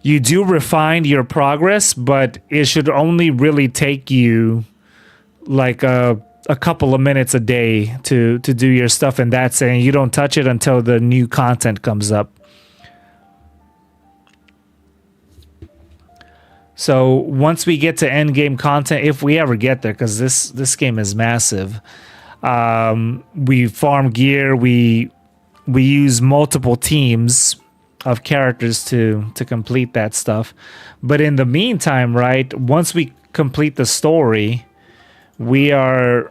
you do refine your progress, but it should only really take you like a couple of minutes a day to do your stuff, and that's it. And you don't touch it until the new content comes up. So once we get to end game content, if we ever get there, because this game is massive, we farm gear, we use multiple teams of characters to complete that stuff. But in the meantime, right, once we complete the story, we have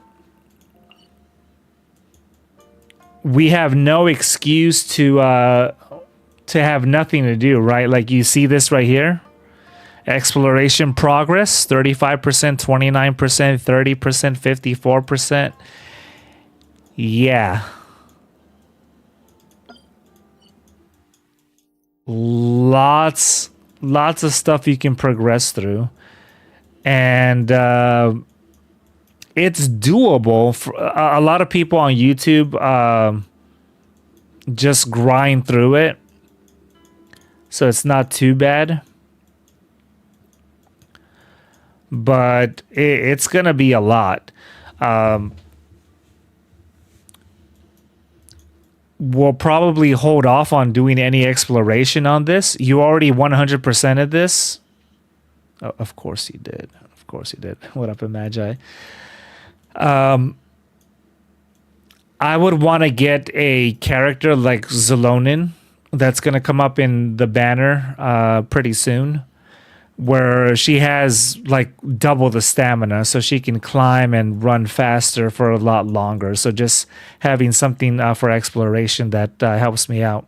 no excuse to have nothing to do, right? Like you see this right here. Exploration progress, 35%, 29%, 30%, 54%. Yeah. Lots of stuff you can progress through. And it's doable. For a lot of people on YouTube just grind through it. So it's not too bad. But it's going to be a lot. We'll probably hold off on doing any exploration on this. You already 100%ed this. Oh, of course you did. Of course you did. What up, Magi? I would want to get a character like Zelonin that's going to come up in the banner pretty soon, where she has like double the stamina, so she can climb and run faster for a lot longer. So just having something for exploration that helps me out.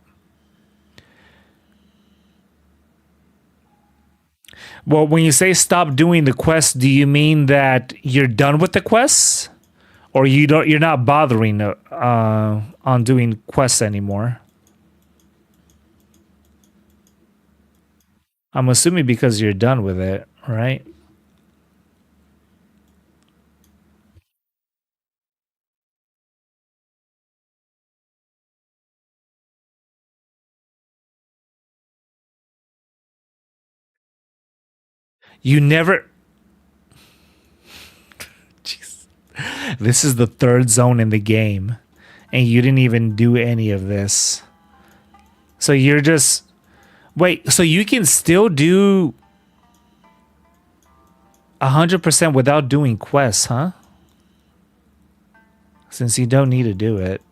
Well, when you say stop doing the quests, do you mean that you're done with the quests, or you're not bothering on doing quests anymore? I'm assuming because you're done with it, right? You never... Jeez. This is the 3rd zone in the game, and you didn't even do any of this. So you're just... Wait, so you can still do 100% without doing quests, huh? Since you don't need to do it.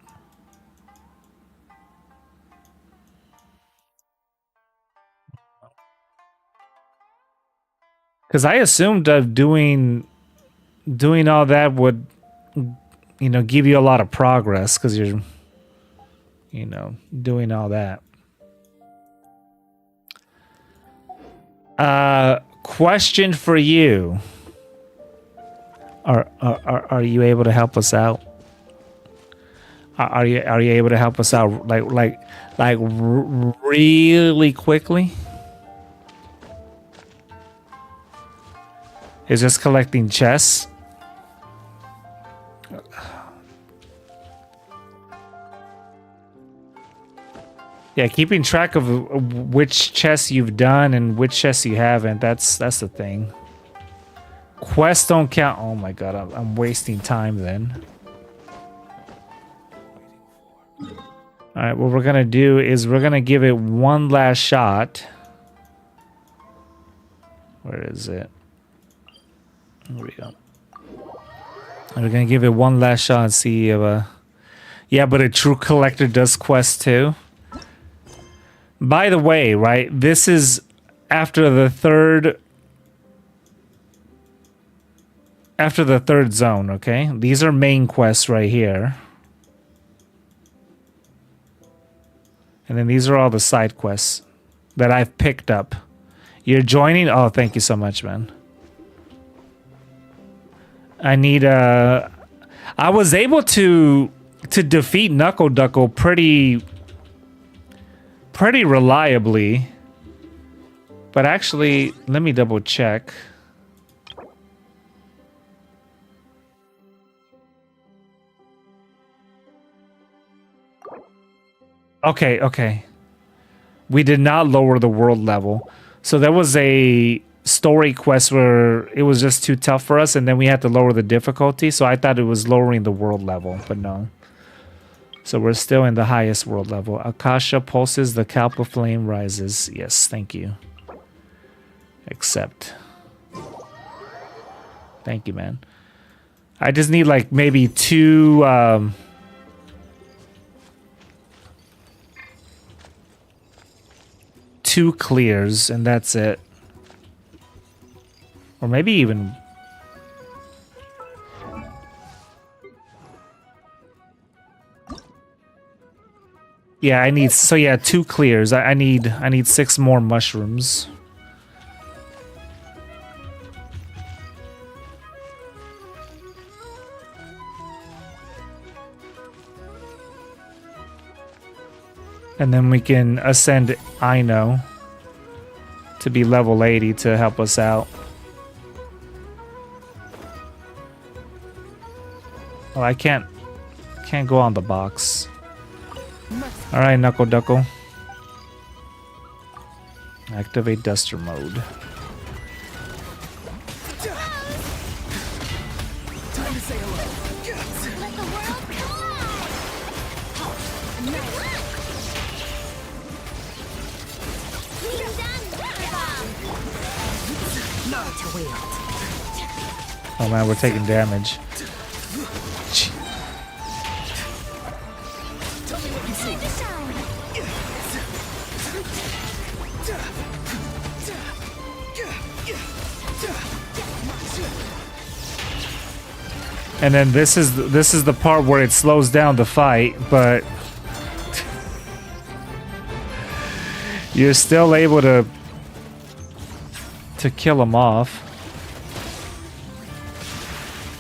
Because I assumed that doing all that would, give you a lot of progress, because you're, doing all that. Question for you. Are you able to help us out? Are you able to help us out like really quickly? Is just collecting chests? Yeah, keeping track of which chests you've done and which chests you haven't. That's the thing. Quests don't count. Oh my god, I'm wasting time then. Alright, what we're gonna do is we're gonna give it one last shot. Where is it? Here we go. And we're gonna give it one last shot and see if yeah, but a true collector does quests too. By the way, right, this is after the third zone, okay? These are main quests right here. And then these are all the side quests that I've picked up. You're joining? Oh, thank you so much, man. I need I was able to defeat Knuckle Duckle pretty reliably. But actually, let me double check. Okay, okay. We did not lower the world level. So there was a story quest where it was just too tough for us, and then we had to lower the difficulty. So I thought it was lowering the world level, but no. So we're still in the highest world level. Akasha pulses, the Kalpa flame rises. Yes, thank you. Accept. Thank you, man. I just need like maybe two clears, and that's it. Or maybe even... Yeah, I need... So yeah, 2 clears. I need 6 more mushrooms. And then we can ascend Aino to be level 80 to help us out. Oh, I can't go on the box. All right, Knuckle Duckle. Activate Duster mode. Time to say hello. Let the world Oh man, we're taking damage. And then this is the part where it slows down the fight, but you're still able to kill them off.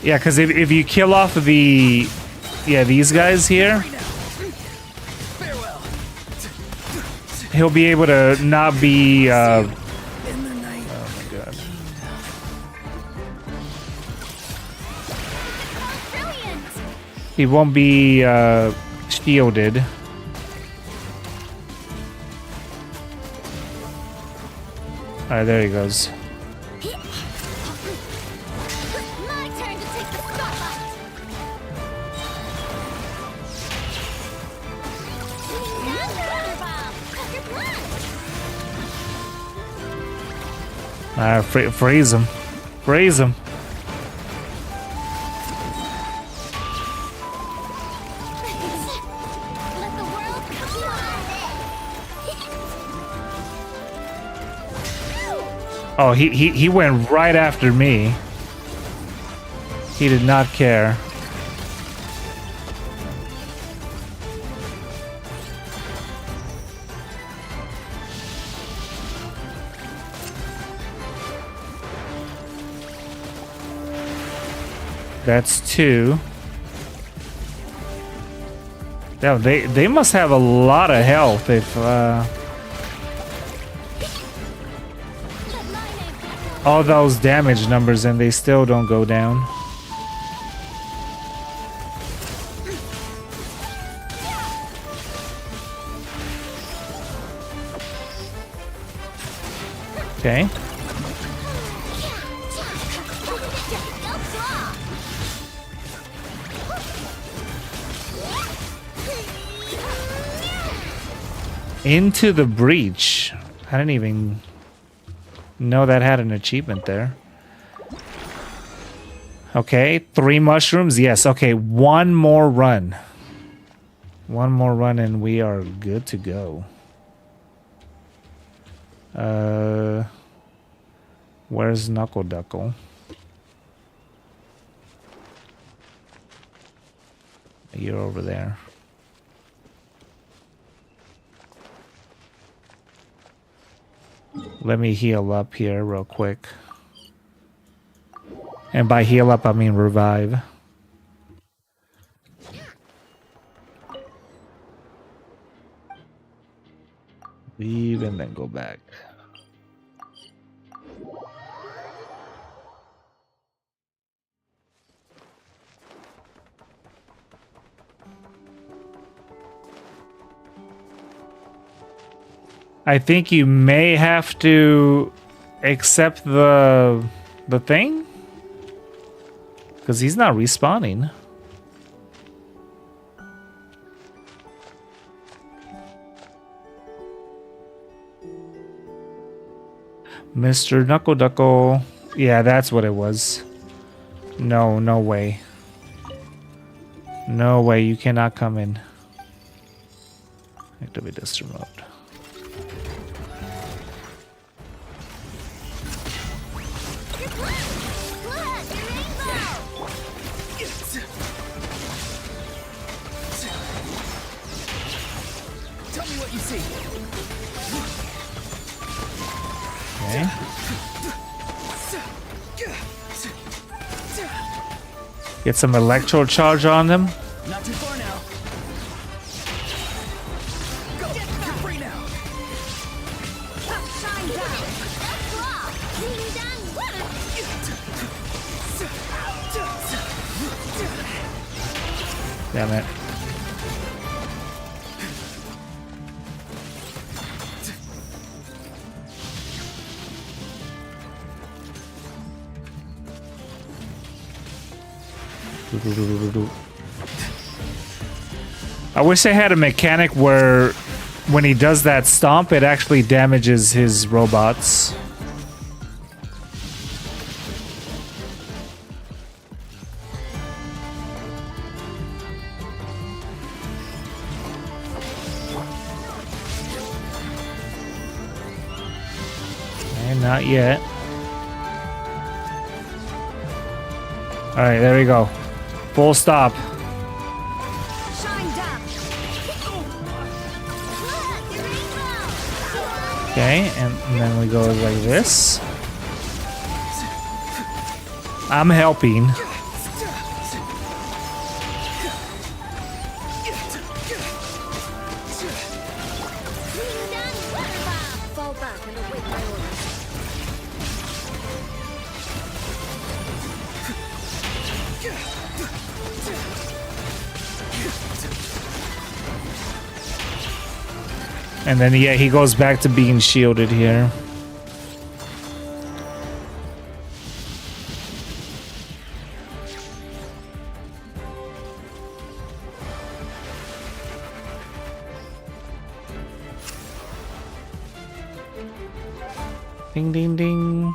Yeah, because if you kill off these guys here, he'll be able to not be oh my god. He won't be shielded. Alright, there he goes. My turn to take the spotlight. Freeze him. Freeze him. Oh, he went right after me. He did not care. That's 2. Yeah, they must have a lot of health if all those damage numbers and they still don't go down. Okay. Into the breach. I didn't even know that had an achievement there. Okay, 3 mushrooms. Yes, okay, 1 more run. 1 more run and we are good to go. Where's Knuckle Duckle? You're over there. Let me heal up here real quick. And by heal up, I mean revive. Leave and then go back. I think you may have to accept the thing, because he's not respawning. Mr. Knuckle Duckle. Yeah, that's what it was. No, no way. No way, you cannot come in. Activate this remote. Tell me what you see. Okay. Get some electro charge on them. Not too far now. Go. You're free now. Shine down. Damn it. I wish they had a mechanic where when he does that stomp, it actually damages his robots. And not yet. All right, there we go. Full stop. Okay, and then we go like this. I'm helping. And then, yeah, he goes back to being shielded here. Ding, ding, ding.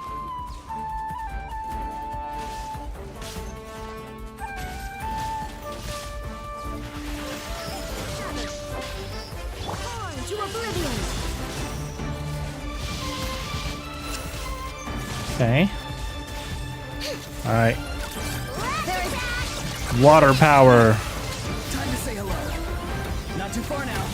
Okay. All right. Water power. Time to say hello. Not too far now.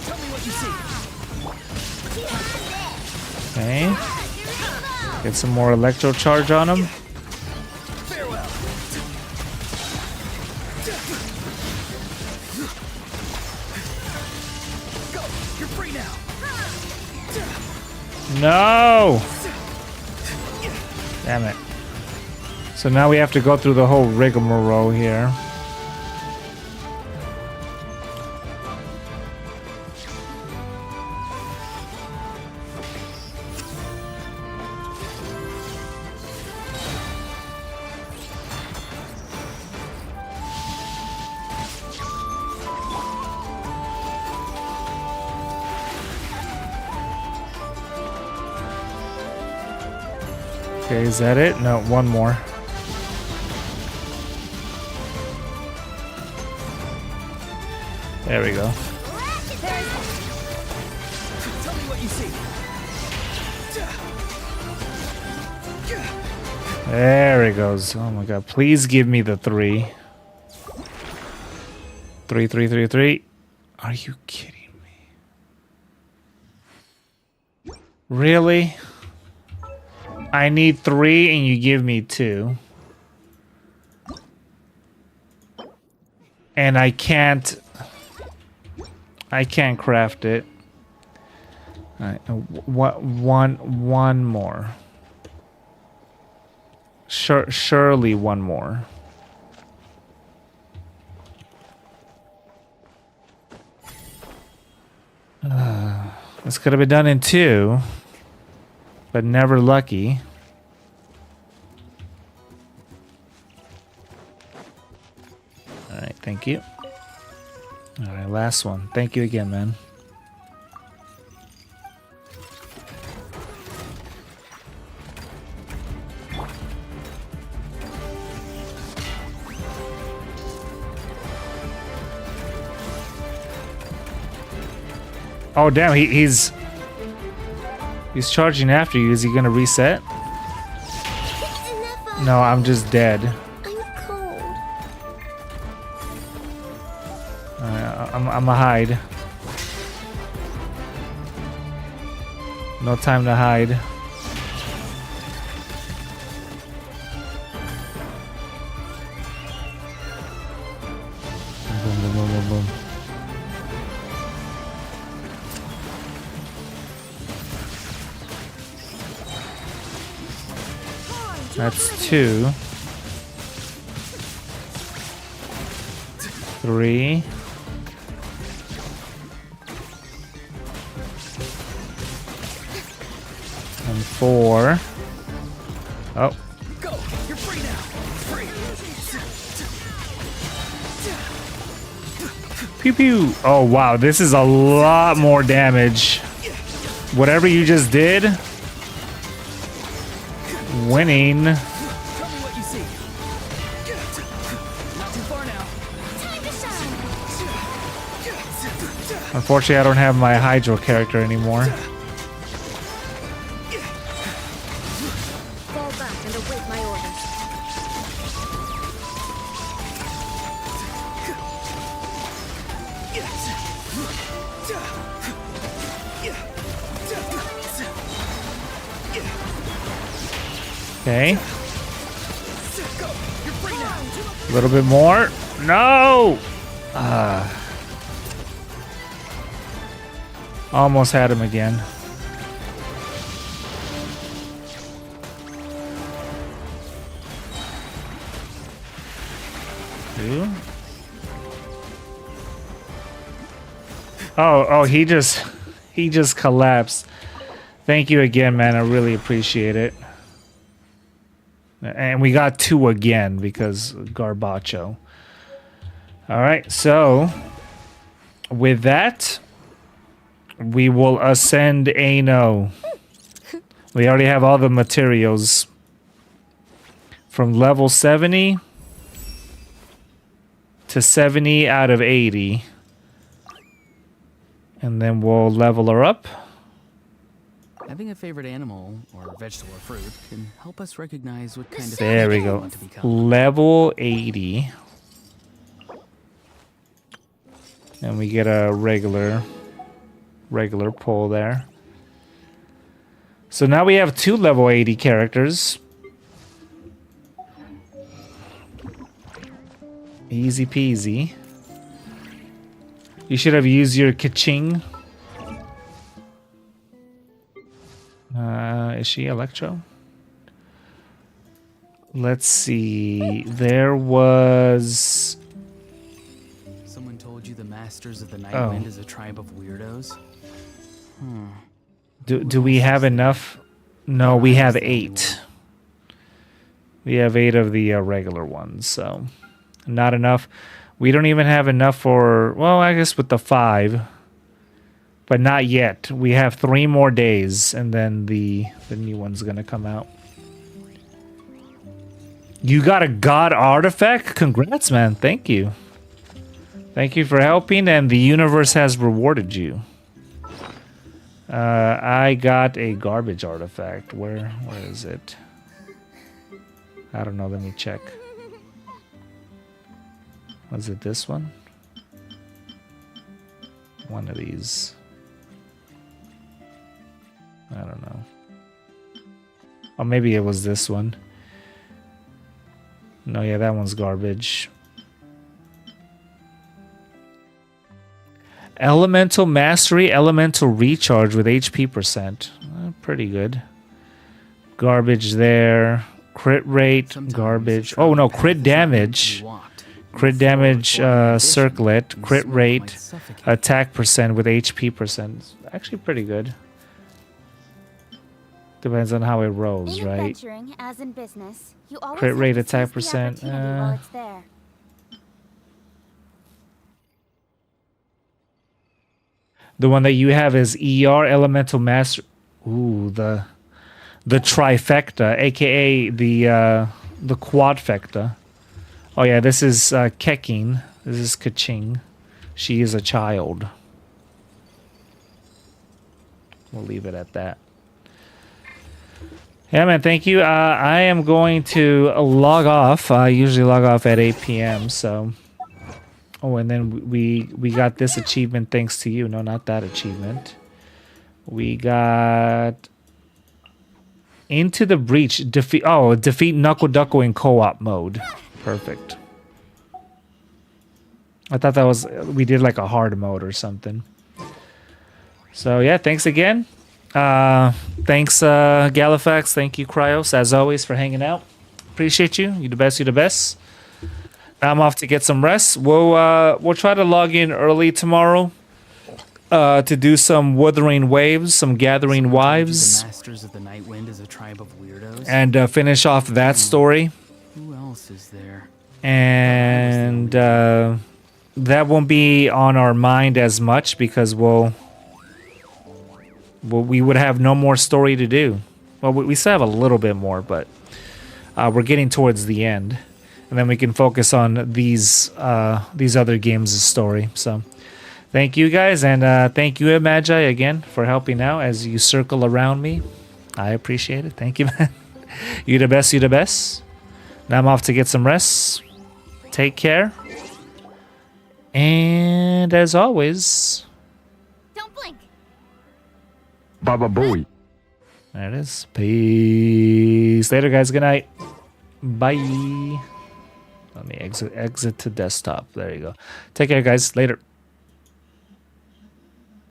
Tell me what you see. Okay. Get some more electro charge on him. Farewell. Go. You're free now. No! Damn it. So now we have to go through the whole rigmarole here. Okay, is that it? No, one more. There we go. Tell me what you see. There it goes. Oh my god, please give me the 3. 3, 3, 3, 3. Are you kidding me? Really? I need 3 and you give me 2. And I can't craft it. All right, one more. Surely one more. This could have been done in 2, but never lucky. All right, thank you. All right, last one. Thank you again, man. Oh damn, he's charging after you. Is he gonna reset? No, I'm just dead. I'm a hide. No time to hide. Boom, boom, boom, boom, boom. That's 2. 3. And 4. Oh. Go! You're free now! Free! Pew pew! Oh wow, this is a lot more damage. Whatever you just did. Winning. Tell me what you see. Not too far now. Time to shine. Unfortunately, I don't have my Hydro character anymore. Fall back and await my orders. Okay. A little bit more. No! Almost had him again. Two. Oh, he just collapsed. Thank you again, man. I really appreciate it. And we got 2 again because Garbacho. Alright, so with that, we will ascend Ano. We already have all the materials from level 70 to 70 out of 80. And then we'll level her up. Having a favorite animal, or vegetable or fruit, can help us recognize what kind of There we creature go. want to become. Level 80. And we get a regular pull there. So now we have 2 level 80 characters. Easy peasy. You should have used your Kaching. Is she Electro? Let's see. There was... Someone told you the Masters of the Night Oh. Wind is a tribe of weirdos? Do we have enough? No, we have 8. We have 8 of the regular ones, so not enough. We don't even have enough for, well, I guess with the 5, but not yet. We have 3 more days, and then the new one's gonna come out. You got a god artifact? Congrats, man. Thank you. Thank you for helping, and the universe has rewarded you. I got a garbage artifact. Where is it? I don't know. Let me check. Was it this one? One of these. I don't know. Or maybe it was this one. No, yeah, that one's garbage. Elemental Mastery, Elemental Recharge with HP percent. Pretty good. Garbage there. Crit rate, garbage. Oh no, crit damage. Crit damage, circlet. Crit rate, attack percent with HP percent. Actually pretty good. Depends on how it rolls, In right? adventuring, as in business, you always Crit have rate, to attack seize the percent. opportunity while it's there. The one that you have is ER Elemental Master. Ooh, the trifecta, aka the quadfecta. Oh yeah, this is Keking. This is Kaching. She is a child. We'll leave it at that. Yeah, man, thank you. I am going to log off. I usually log off at 8 p.m. So, oh, and then we got this achievement thanks to you. No, not that achievement. We got Into the Breach. Defeat Knuckle Duckle in co-op mode. Perfect. I thought that was we did like a hard mode or something. So yeah, thanks again. Thanks Galifax. Thank you Cryos as always for hanging out. Appreciate you. You the best. You the best. I'm off to get some rest. We'll try to log in early tomorrow. To do some Wuthering Waves, some Gathering Wives. The Masters of the Night Wind is a tribe of weirdos. And finish off that story. Who else is there? And that won't be on our mind as much because we would have no more story to do. Well, we still have a little bit more, but we're getting towards the end, and then we can focus on these other games' story. So, thank you guys, and thank you, Magi, again for helping out as you circle around me. I appreciate it. Thank you, man. You the best. You the best. Now I'm off to get some rest. Take care. And as always, Don't blink. Baba Booey. There it is. Peace. Later, guys. Good night. Bye. Let me exit to desktop. There you go. Take care, guys. Later.